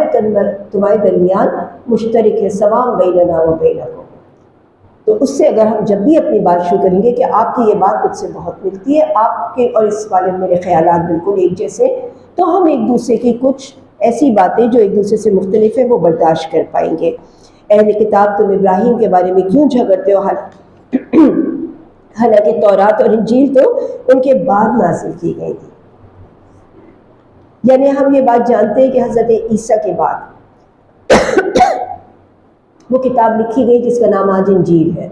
تمہارے درمیان مشترک ہے، سواء بیننا و بینکم. تو اس سے اگر ہم جب بھی اپنی بات شروع کریں گے کہ آپ کی یہ بات مجھ سے بہت ملتی ہے، آپ کے اور اس والے میرے خیالات بالکل ایک جیسے، تو ہم ایک دوسرے کی کچھ ایسی باتیں جو ایک دوسرے سے مختلف ہیں وہ برداشت کر پائیں گے. اہل کتاب تم ابراہیم کے بارے میں کیوں جھگڑتے ہو، حالانکہ تورات اور انجیل تو ان کے بعد نازل کی گئی تھی. یعنی ہم یہ بات جانتے ہیں کہ حضرت عیسیٰ کے بعد وہ کتاب لکھی گئی جس کا نام آج انجیل ہے.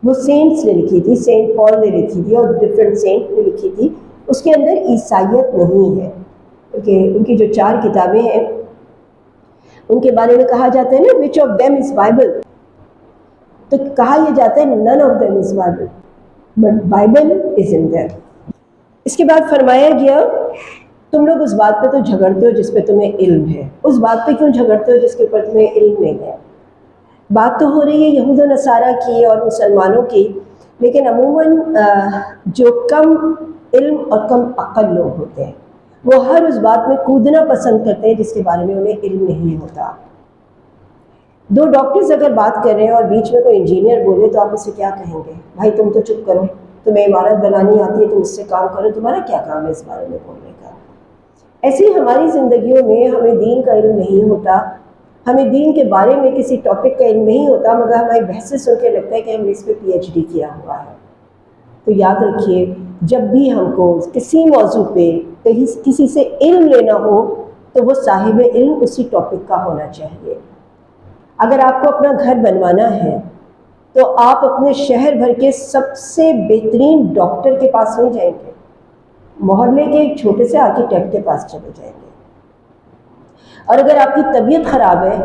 وہ سینٹس نے لکھی تھی، سینٹ پال نے لکھی تھی اور ڈفرینٹ سینٹ نے لکھی تھی. اس کے اندر عیسائیت نہیں ہے، کیونکہ ان کی جو 4 کتابیں ہیں ان کے بارے میں کہا جاتا ہے نا which of them is Bible، تو کہا یہ جاتا ہے none of them is Bible but Bible is in them. اس کے بعد فرمایا گیا تم لوگ اس بات پہ تو جھگڑتے ہو جس پہ تمہیں علم ہے. اس بات پہ کیوں جھگڑتے ہو جس کے اوپر تمہیں علم نہیں ہے؟ بات تو ہو رہی ہے یہود و نصارہ کی اور مسلمانوں کی، لیکن عموماً جو کم علم اور کم عقل لوگ ہوتے ہیں وہ ہر اس بات میں کودنا پسند کرتے ہیں جس کے بارے میں انہیں علم نہیں ہوتا. 2 ڈاکٹرز اگر بات کر رہے ہیں اور بیچ میں کوئی انجینئر بولے تو آپ اسے کیا کہیں گے؟ بھائی تم تو چپ کرو، تمہیں عمارت بنانی آتی ہے، تم اس سے کام کرو، تمہارا کیا کام ہے اس بارے میں بولنے کا؟ ایسے ہی ہماری زندگیوں میں ہمیں دین کا علم نہیں ہوتا، ہمیں دین کے بارے میں کسی ٹاپک کا علم نہیں ہوتا، مگر ہماری بحثیں سن کے لگتا ہے کہ ہم نے اس پہ PhD کیا ہوا ہے. تو یاد رکھیے جب بھی ہم کو کسی موضوع پہ کسی سے علم لینا ہو تو وہ صاحب علم اسی ٹاپک کا ہونا چاہیے. اگر آپ کو اپنا گھر بنوانا ہے تو آپ اپنے شہر بھر کے سب سے بہترین ڈاکٹر کے پاس نہیں جائیں گے، محلے کے ایک چھوٹے سے آرکیٹیکٹ کے پاس چلے جائیں گے. اور اگر آپ کی طبیعت خراب ہے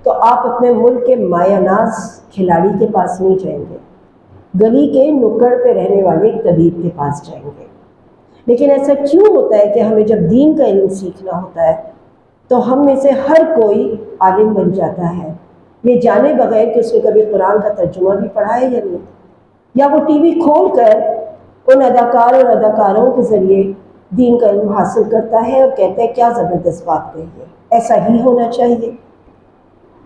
تو آپ اپنے ملک کے مایہ ناز کھلاڑی کے پاس نہیں جائیں گے، گلی کے نکڑ پہ رہنے والے ایک طبیب کے پاس جائیں گے. لیکن ایسا کیوں ہوتا ہے کہ ہمیں جب دین کا علم سیکھنا ہوتا ہے تو ہم میں سے ہر کوئی عالم بن جاتا ہے یہ جانے بغیر کہ اس نے کبھی قرآن کا ترجمہ بھی پڑھا ہے یا نہیں، یا وہ ٹی وی کھول کر ان اداکار اور اداکاروں کے ذریعے دین کا علم حاصل کرتا ہے اور کہتا ہے کیا زبردست بات کہی ہے، ایسا ہی ہونا چاہیے.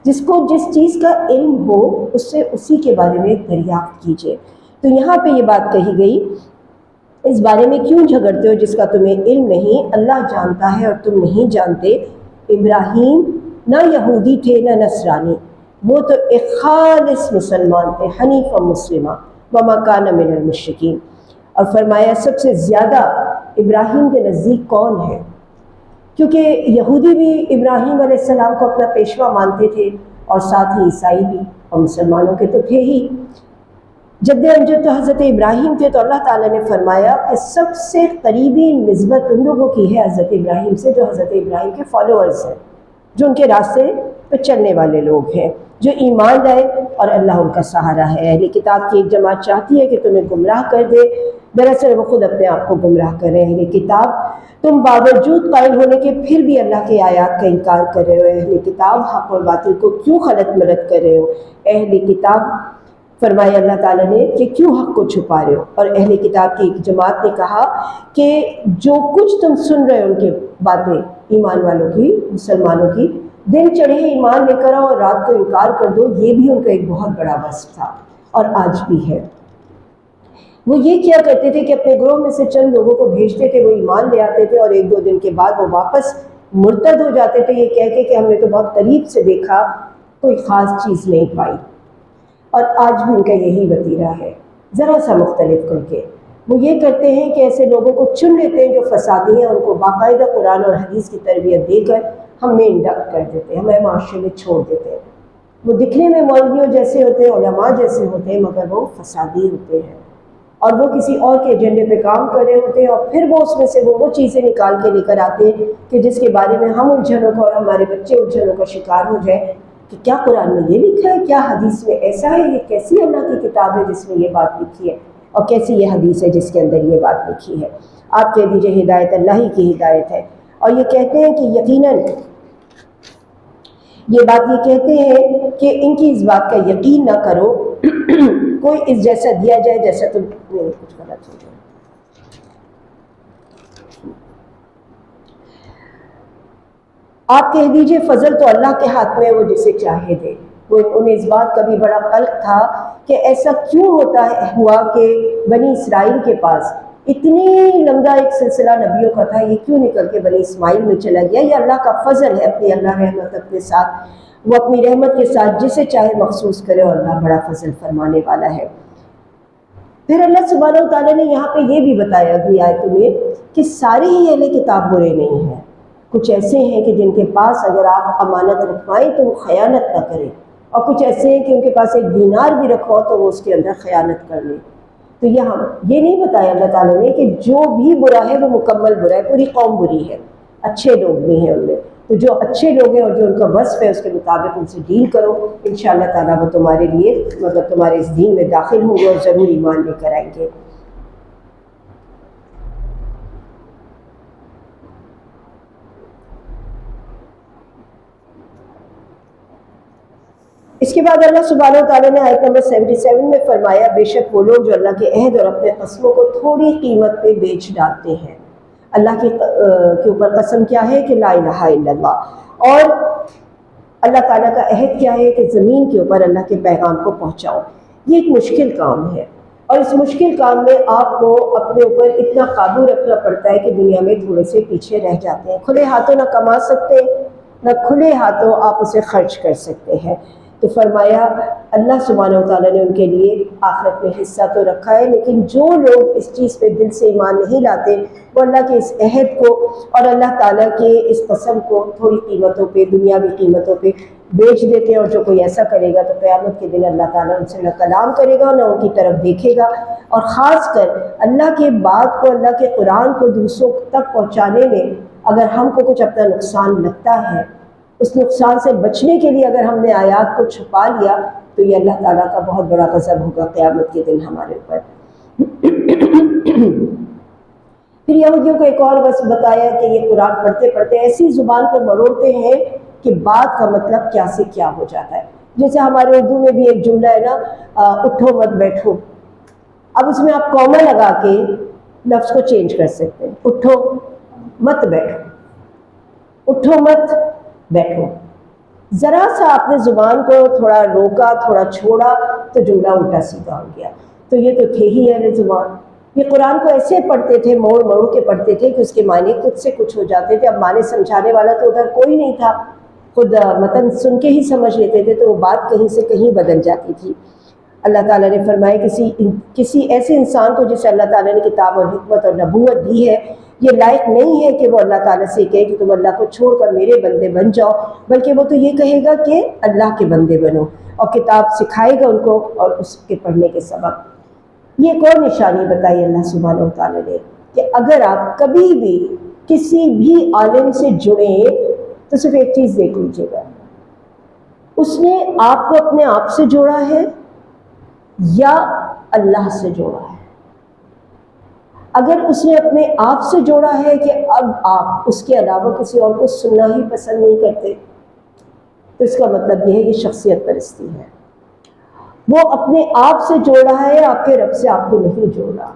جس کو جس چیز کا علم ہو اس سے اسی کے بارے میں دریافت کیجیے. تو یہاں پہ یہ بات کہی گئی اس بارے میں کیوں جھگڑتے ہو جس کا تمہیں علم نہیں، اللہ جانتا ہے اور تم نہیں جانتے. ابراہیم نہ یہودی تھے نہ نصرانی، وہ تو ایک خالص مسلمان تھے، حنیف و مسلمہ، وما کان من المشرکین. اور فرمایا سب سے زیادہ ابراہیم کے نزدیک کون ہے، کیونکہ یہودی بھی ابراہیم علیہ السلام کو اپنا پیشوا مانتے تھے اور ساتھ ہی عیسائی بھی اور مسلمانوں کے تو تھے ہی۔ جد امجد تو حضرت ابراہیم تھے، تو اللہ تعالیٰ نے فرمایا کہ سب سے قریبی نسبت ان لوگوں کی ہے حضرت ابراہیم سے جو حضرت ابراہیم کے فالوورز ہیں، جو ان کے راستے پہ چلنے والے لوگ ہیں، جو ایمان لائے اور اللہ ان کا سہارا ہے۔ اہل کتاب کی ایک جماعت چاہتی ہے کہ تمہیں گمراہ کر دے، دراصل وہ خود اپنے آپ کو گمراہ کر رہے ہیں۔ اہل کتاب تم باوجود قائل ہونے کے پھر بھی اللہ کے آیات کا انکار کر رہے ہو۔ اہل کتاب حق اور باطل کو کیوں خلط ملط کر رہے ہو؟ اہل کتاب فرمایا اللہ تعالیٰ نے کہ کیوں حق کو چھپا رہے ہو؟ اور اہل کتاب کی ایک جماعت نے کہا کہ جو کچھ تم سن رہے ہو ان کے باتیں ایمان والوں کی، مسلمانوں کی، دن چڑھے ایمان لے کر آؤ اور رات کو انکار کر دو، یہ بھی ان کا ایک بہت بڑا وصف تھا اور آج بھی ہے۔ وہ یہ کیا کرتے تھے کہ اپنے گروہ میں سے چند لوگوں کو بھیجتے تھے، وہ ایمان لے آتے تھے اور ایک دو دن کے بعد وہ واپس مرتد ہو جاتے تھے، یہ کہہ کے کہ ہم نے تو بہت قریب سے دیکھا، کوئی خاص چیز نہیں پائی۔ اور آج بھی ان کا یہی وتیرہ ہے، ذرا سا مختلف کر کے وہ یہ کرتے ہیں کہ ایسے لوگوں کو چن لیتے ہیں جو فسادی ہیں، ان کو باقاعدہ قرآن اور حدیث کی تربیت دے کر ہم میں انڈکٹ کر دیتے ہیں، ہمیں معاشرے میں چھوڑ دیتے ہیں۔ وہ دکھنے میں مولویوں جیسے ہوتے ہیں، علماء جیسے ہوتے ہیں، مگر وہ فسادی ہوتے ہیں اور وہ کسی اور کے ایجنڈے پہ کام کر رہے ہوتے ہیں، اور پھر وہ اس میں سے وہ چیزیں نکال کے لے کر آتے ہیں کہ جس کے بارے میں ہم الجھنوں کا اور ہمارے بچے الجھنوں کا شکار ہو جائیں کہ کیا قرآن میں یہ لکھا ہے، کیا حدیث میں ایسا ہے، یہ کیسی اللہ کی کتاب ہے جس میں یہ بات لکھی ہے، اور کیسی یہ حدیث ہے جس کے اندر یہ بات لکھی ہے۔ آپ کہہ دیجئے ہدایت اللہ ہی کی ہدایت ہے، اور یہ کہتے ہیں کہ یقیناً یہ بات یہ کہتے ہیں کہ ان کی اس بات کا یقین نہ کرو، کوئی اس جیسا دیا جائے جیسا تم نہیں، کچھ غلط ہو جائے۔ آپ کہہ دیجئے فضل تو اللہ کے ہاتھ میں ہے، وہ جسے چاہے دے۔ وہ انہیں اس بات کا بھی بڑا قلق تھا کہ ایسا کیوں ہوا کہ بنی اسرائیل کے پاس اتنی لمبا ایک سلسلہ نبیوں کا تھا، یہ کیوں نکل کے بنی اسماعیل میں چلا گیا؟ یہ اللہ کا فضل ہے، اپنی اللہ رحمت اپنے ساتھ، وہ اپنی رحمت کے ساتھ جسے چاہے مخصوص کرے، اور اللہ بڑا فضل فرمانے والا ہے۔ پھر اللہ سبحانہ و تعالیٰ نے یہاں پہ یہ بھی بتایا کہ آیت میں کہ سارے ہی اہل کتاب برے نہیں ہیں، کچھ ایسے ہیں کہ جن کے پاس اگر آپ امانت رکھوائیں تو وہ خیانت نہ کریں، اور کچھ ایسے ہیں کہ ان کے پاس ایک دینار بھی رکھو تو وہ اس کے اندر خیانت کر لیں۔ تو یہاں یہ نہیں بتایا اللہ تعالیٰ نے کہ جو بھی برا ہے وہ مکمل برا ہے، پوری قوم بری ہے، اچھے لوگ بھی ہیں ان میں، تو جو اچھے لوگ ہیں اور جو ان کا وصف ہے اس کے مطابق ان سے ڈیل کرو، انشاءاللہ تعالیٰ وہ تمہارے لیے مطلب تمہارے اس دین میں داخل ہوں گے اور ضرور ایمان لے کر آئیں گے۔ اس کے بعد اللہ سبحانہ و تعالیٰ نے آیت نمبر 77 میں فرمایا، بے شک وہ لوگ جو اللہ کے عہد اور اپنے قسموں کو تھوڑی قیمت پہ بیچ ڈالتے ہیں۔ اللہ کے اوپر قسم کیا ہے کہ لا الہ الا اللہ، اور اللہ تعالیٰ کا عہد کیا ہے کہ زمین کے اوپر اللہ کے پیغام کو پہنچاؤ۔ یہ ایک مشکل کام ہے، اور اس مشکل کام میں آپ کو اپنے اوپر اتنا قابو رکھنا پڑتا ہے کہ دنیا میں تھوڑے سے پیچھے رہ جاتے ہیں۔ کھلے ہاتھوں نہ کما سکتے، نہ کھلے ہاتھوں آپ اسے خرچ کر سکتے ہیں۔ تو فرمایا اللہ سبحانہ و تعالیٰ نے ان کے لیے آخرت میں حصہ تو رکھا ہے، لیکن جو لوگ اس چیز پہ دل سے ایمان نہیں لاتے، وہ اللہ کے اس عہد کو اور اللہ تعالیٰ کے اس قسم کو تھوڑی قیمتوں پہ، دنیاوی قیمتوں پہ بیچ دیتے ہیں، اور جو کوئی ایسا کرے گا تو قیامت کے دن اللہ تعالیٰ ان سے نہ کلام کرے گا، نہ ان کی طرف دیکھے گا۔ اور خاص کر اللہ کے بات کو، اللہ کے قرآن کو دوسروں تک پہنچانے میں اگر ہم کو کچھ اپنا نقصان لگتا ہے، اس نقصان سے بچنے کے لیے اگر ہم نے آیات کو چھپا لیا تو یہ اللہ تعالیٰ کا بہت بڑا غضب ہوگا قیامت کے دن ہمارے اوپر۔ پھر یہودیوں کو ایک اور بس بتایا کہ یہ قرآن پڑھتے پڑھتے ایسی زبان کو مروڑتے ہیں کہ بات کا مطلب کیا سے کیا ہو جاتا ہے۔ جیسے ہمارے اردو میں بھی ایک جملہ ہے نا، اٹھو مت بیٹھو، اب اس میں آپ کوما لگا کے لفظ کو چینج کر سکتے ہیں، اٹھو مت بیٹھو، اٹھو مت بیٹھو۔ ذرا سا آپ نے زبان کو تھوڑا روکا، تھوڑا چھوڑا تو جملہ الٹا سیدھا ہو گیا۔ تو یہ تو تھے ہی اہل زبان، یہ قرآن کو ایسے پڑھتے تھے، موڑ موڑ کے پڑھتے تھے کہ اس کے معنی کچھ سے کچھ ہو جاتے تھے۔ اب معنی سمجھانے والا تو ادھر کوئی نہیں تھا، خود متن سن کے ہی سمجھ لیتے تھے، تو وہ بات کہیں سے کہیں بدل جاتی تھی۔ اللہ تعالیٰ نے فرمایا کسی ایسے انسان کو جسے اللہ تعالیٰ نے کتاب اور حکمت اور نبوت دی ہے یہ لائق نہیں ہے کہ وہ اللہ تعالیٰ سے کہے کہ تم اللہ کو چھوڑ کر میرے بندے بن جاؤ، بلکہ وہ تو یہ کہے گا کہ اللہ کے بندے بنو، اور کتاب سکھائے گا ان کو اور اس کے پڑھنے کے سبب۔ یہ ایک اور نشانی بتائی اللہ سبحانہ و تعالیٰ نے کہ اگر آپ کبھی بھی کسی بھی عالم سے جڑیں تو صرف ایک چیز دیکھ لیجیے گا، اس نے آپ کو اپنے آپ سے جوڑا ہے یا اللہ سے جوڑا ہے۔ اگر اس نے اپنے آپ سے جوڑا ہے کہ اب آپ اس کے علاوہ کسی اور کو سننا ہی پسند نہیں کرتے، تو اس کا مطلب یہ ہے کہ شخصیت پرستی ہے۔ وہ اپنے آپ سے جوڑا ہے، آپ کے رب سے آپ کو نہیں جوڑا۔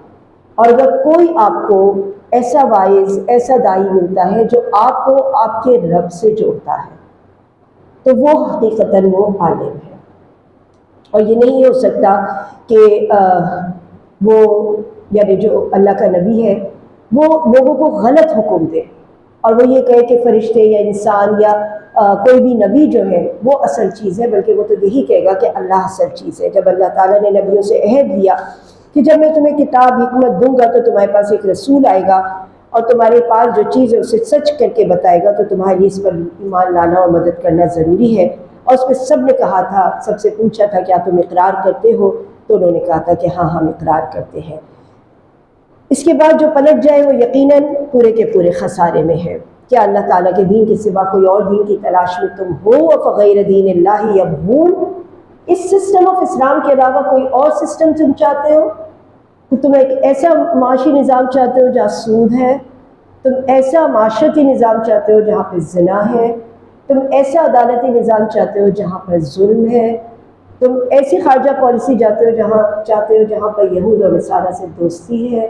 اور اگر کوئی آپ کو ایسا واعظ، ایسا داعی ملتا ہے جو آپ کو آپ کے رب سے جوڑتا ہے، تو وہ حقیقتاً وہ عالم ہے۔ اور یہ نہیں ہو سکتا کہ وہ یعنی جو اللہ کا نبی ہے وہ لوگوں کو غلط حکم دے اور وہ یہ کہے کہ فرشتے یا انسان یا کوئی بھی نبی جو ہے وہ اصل چیز ہے، بلکہ وہ تو یہی کہے گا کہ اللہ اصل چیز ہے۔ جب اللہ تعالیٰ نے نبیوں سے عہد دیا کہ جب میں تمہیں کتاب حکمت دوں گا تو تمہارے پاس ایک رسول آئے گا اور تمہارے پاس جو چیز ہے اسے سچ کر کے بتائے گا، تو تمہارے لیے اس پر ایمان لانا اور مدد کرنا ضروری ہے۔ اور اس پہ سب نے کہا تھا، سب سے پوچھا تھا کیا تم اقرار کرتے ہو، تو انہوں نے کہا تھا کہ ہاں ہم اقرار کرتے ہیں۔ اس کے بعد جو پلٹ جائے وہ یقیناً پورے کے پورے خسارے میں ہے۔ کیا اللہ تعالیٰ کے دین کے سوا کوئی اور دین کی تلاش میں تم ہو؟ فغیر دین اللہ یبغون، اس سسٹم آف اسلام کے علاوہ کوئی اور سسٹم تم چاہتے ہو؟ تو تم ایک ایسا معاشی نظام چاہتے ہو جہاں سود ہے، تم ایسا معاشرتی نظام چاہتے ہو جہاں پہ زنا ہے، تم ایسا عدالتی نظام چاہتے ہو جہاں پر ظلم ہے، تم ایسی خارجہ پالیسی چاہتے ہو جہاں پر یہود اور نصارہ سے دوستی ہے۔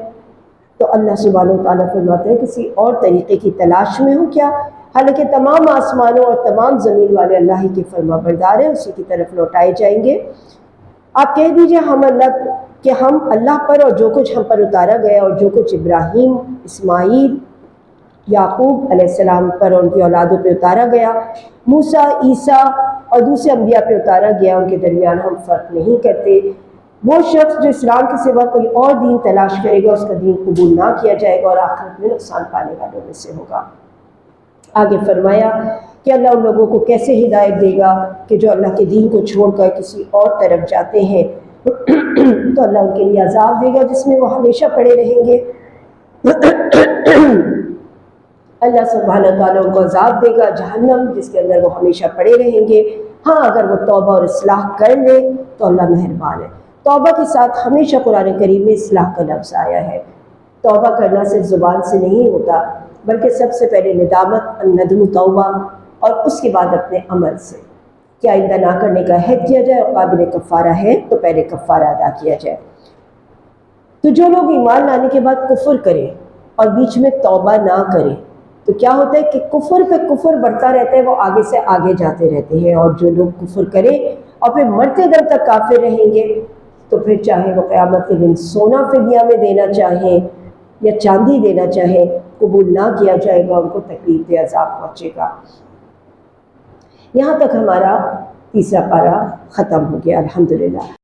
تو اللہ سبحانہ و تعالیٰ فرماتے ہیں کسی اور طریقے کی تلاش میں ہو کیا؟ حالانکہ تمام آسمانوں اور تمام زمین والے اللہ ہی کے فرما بردار ہیں، اسی کی طرف لوٹائے جائیں گے۔ آپ کہہ دیجئے ہم اللہ پر اور جو کچھ ہم پر اتارا گیا اور جو کچھ ابراہیم، اسماعیل، یعقوب علیہ السلام پر اور ان کی اولادوں پہ اتارا گیا، موسیٰ، عیسیٰ اور دوسرے انبیاء پہ اتارا گیا، ان کے درمیان ہم فرق نہیں کرتے۔ وہ شخص جو اسلام کے سوا کوئی اور دین تلاش کرے گا اس کا دین قبول نہ کیا جائے گا اور آخرت میں نقصان پانے والوں میں سے ہوگا۔ آگے فرمایا کہ اللہ ان لوگوں کو کیسے ہدایت دے گا کہ جو اللہ کے دین کو چھوڑ کر کسی اور طرف جاتے ہیں، تو اللہ ان کے لیے عذاب دے گا جس میں وہ ہمیشہ پڑے رہیں گے۔ اللہ سبحانہ تعالیٰ ان کو عذاب دے گا جہنم، جس کے اندر وہ ہمیشہ پڑے رہیں گے۔ ہاں اگر وہ توبہ اور اصلاح کر لے تو اللہ مہربان ہے۔ توبہ کے ساتھ ہمیشہ قرآن کریم میں اصلاح کا لفظ آیا ہے۔ توبہ کرنا صرف زبان سے نہیں ہوتا، بلکہ سب سے پہلے ندامت، الندم توبہ، اور اس کے بعد اپنے عمل سے کیا آئندہ نہ کرنے کا عہد کیا جائے اور قابل کفارہ ہے تو پہلے کفارہ ادا کیا جائے۔ تو جو لوگ ایمان لانے کے بعد کفر کریں اور بیچ میں توبہ نہ کریں تو کیا ہوتا ہے کہ کفر پہ کفر بڑھتا رہتا ہے، وہ آگے سے آگے جاتے رہتے ہیں۔ اور جو لوگ کفر کریں اور پھر مرتے دم تک کافر رہیں گے تو پھر چاہے وہ قیامت کے دن سونا فدیہ میں دینا چاہیں یا چاندی دینا چاہیں، قبول نہ کیا جائے گا، ان کو تکلیف دہ عذاب پہنچے گا۔ یہاں تک ہمارا تیسرا پارہ ختم ہو گیا الحمدللہ۔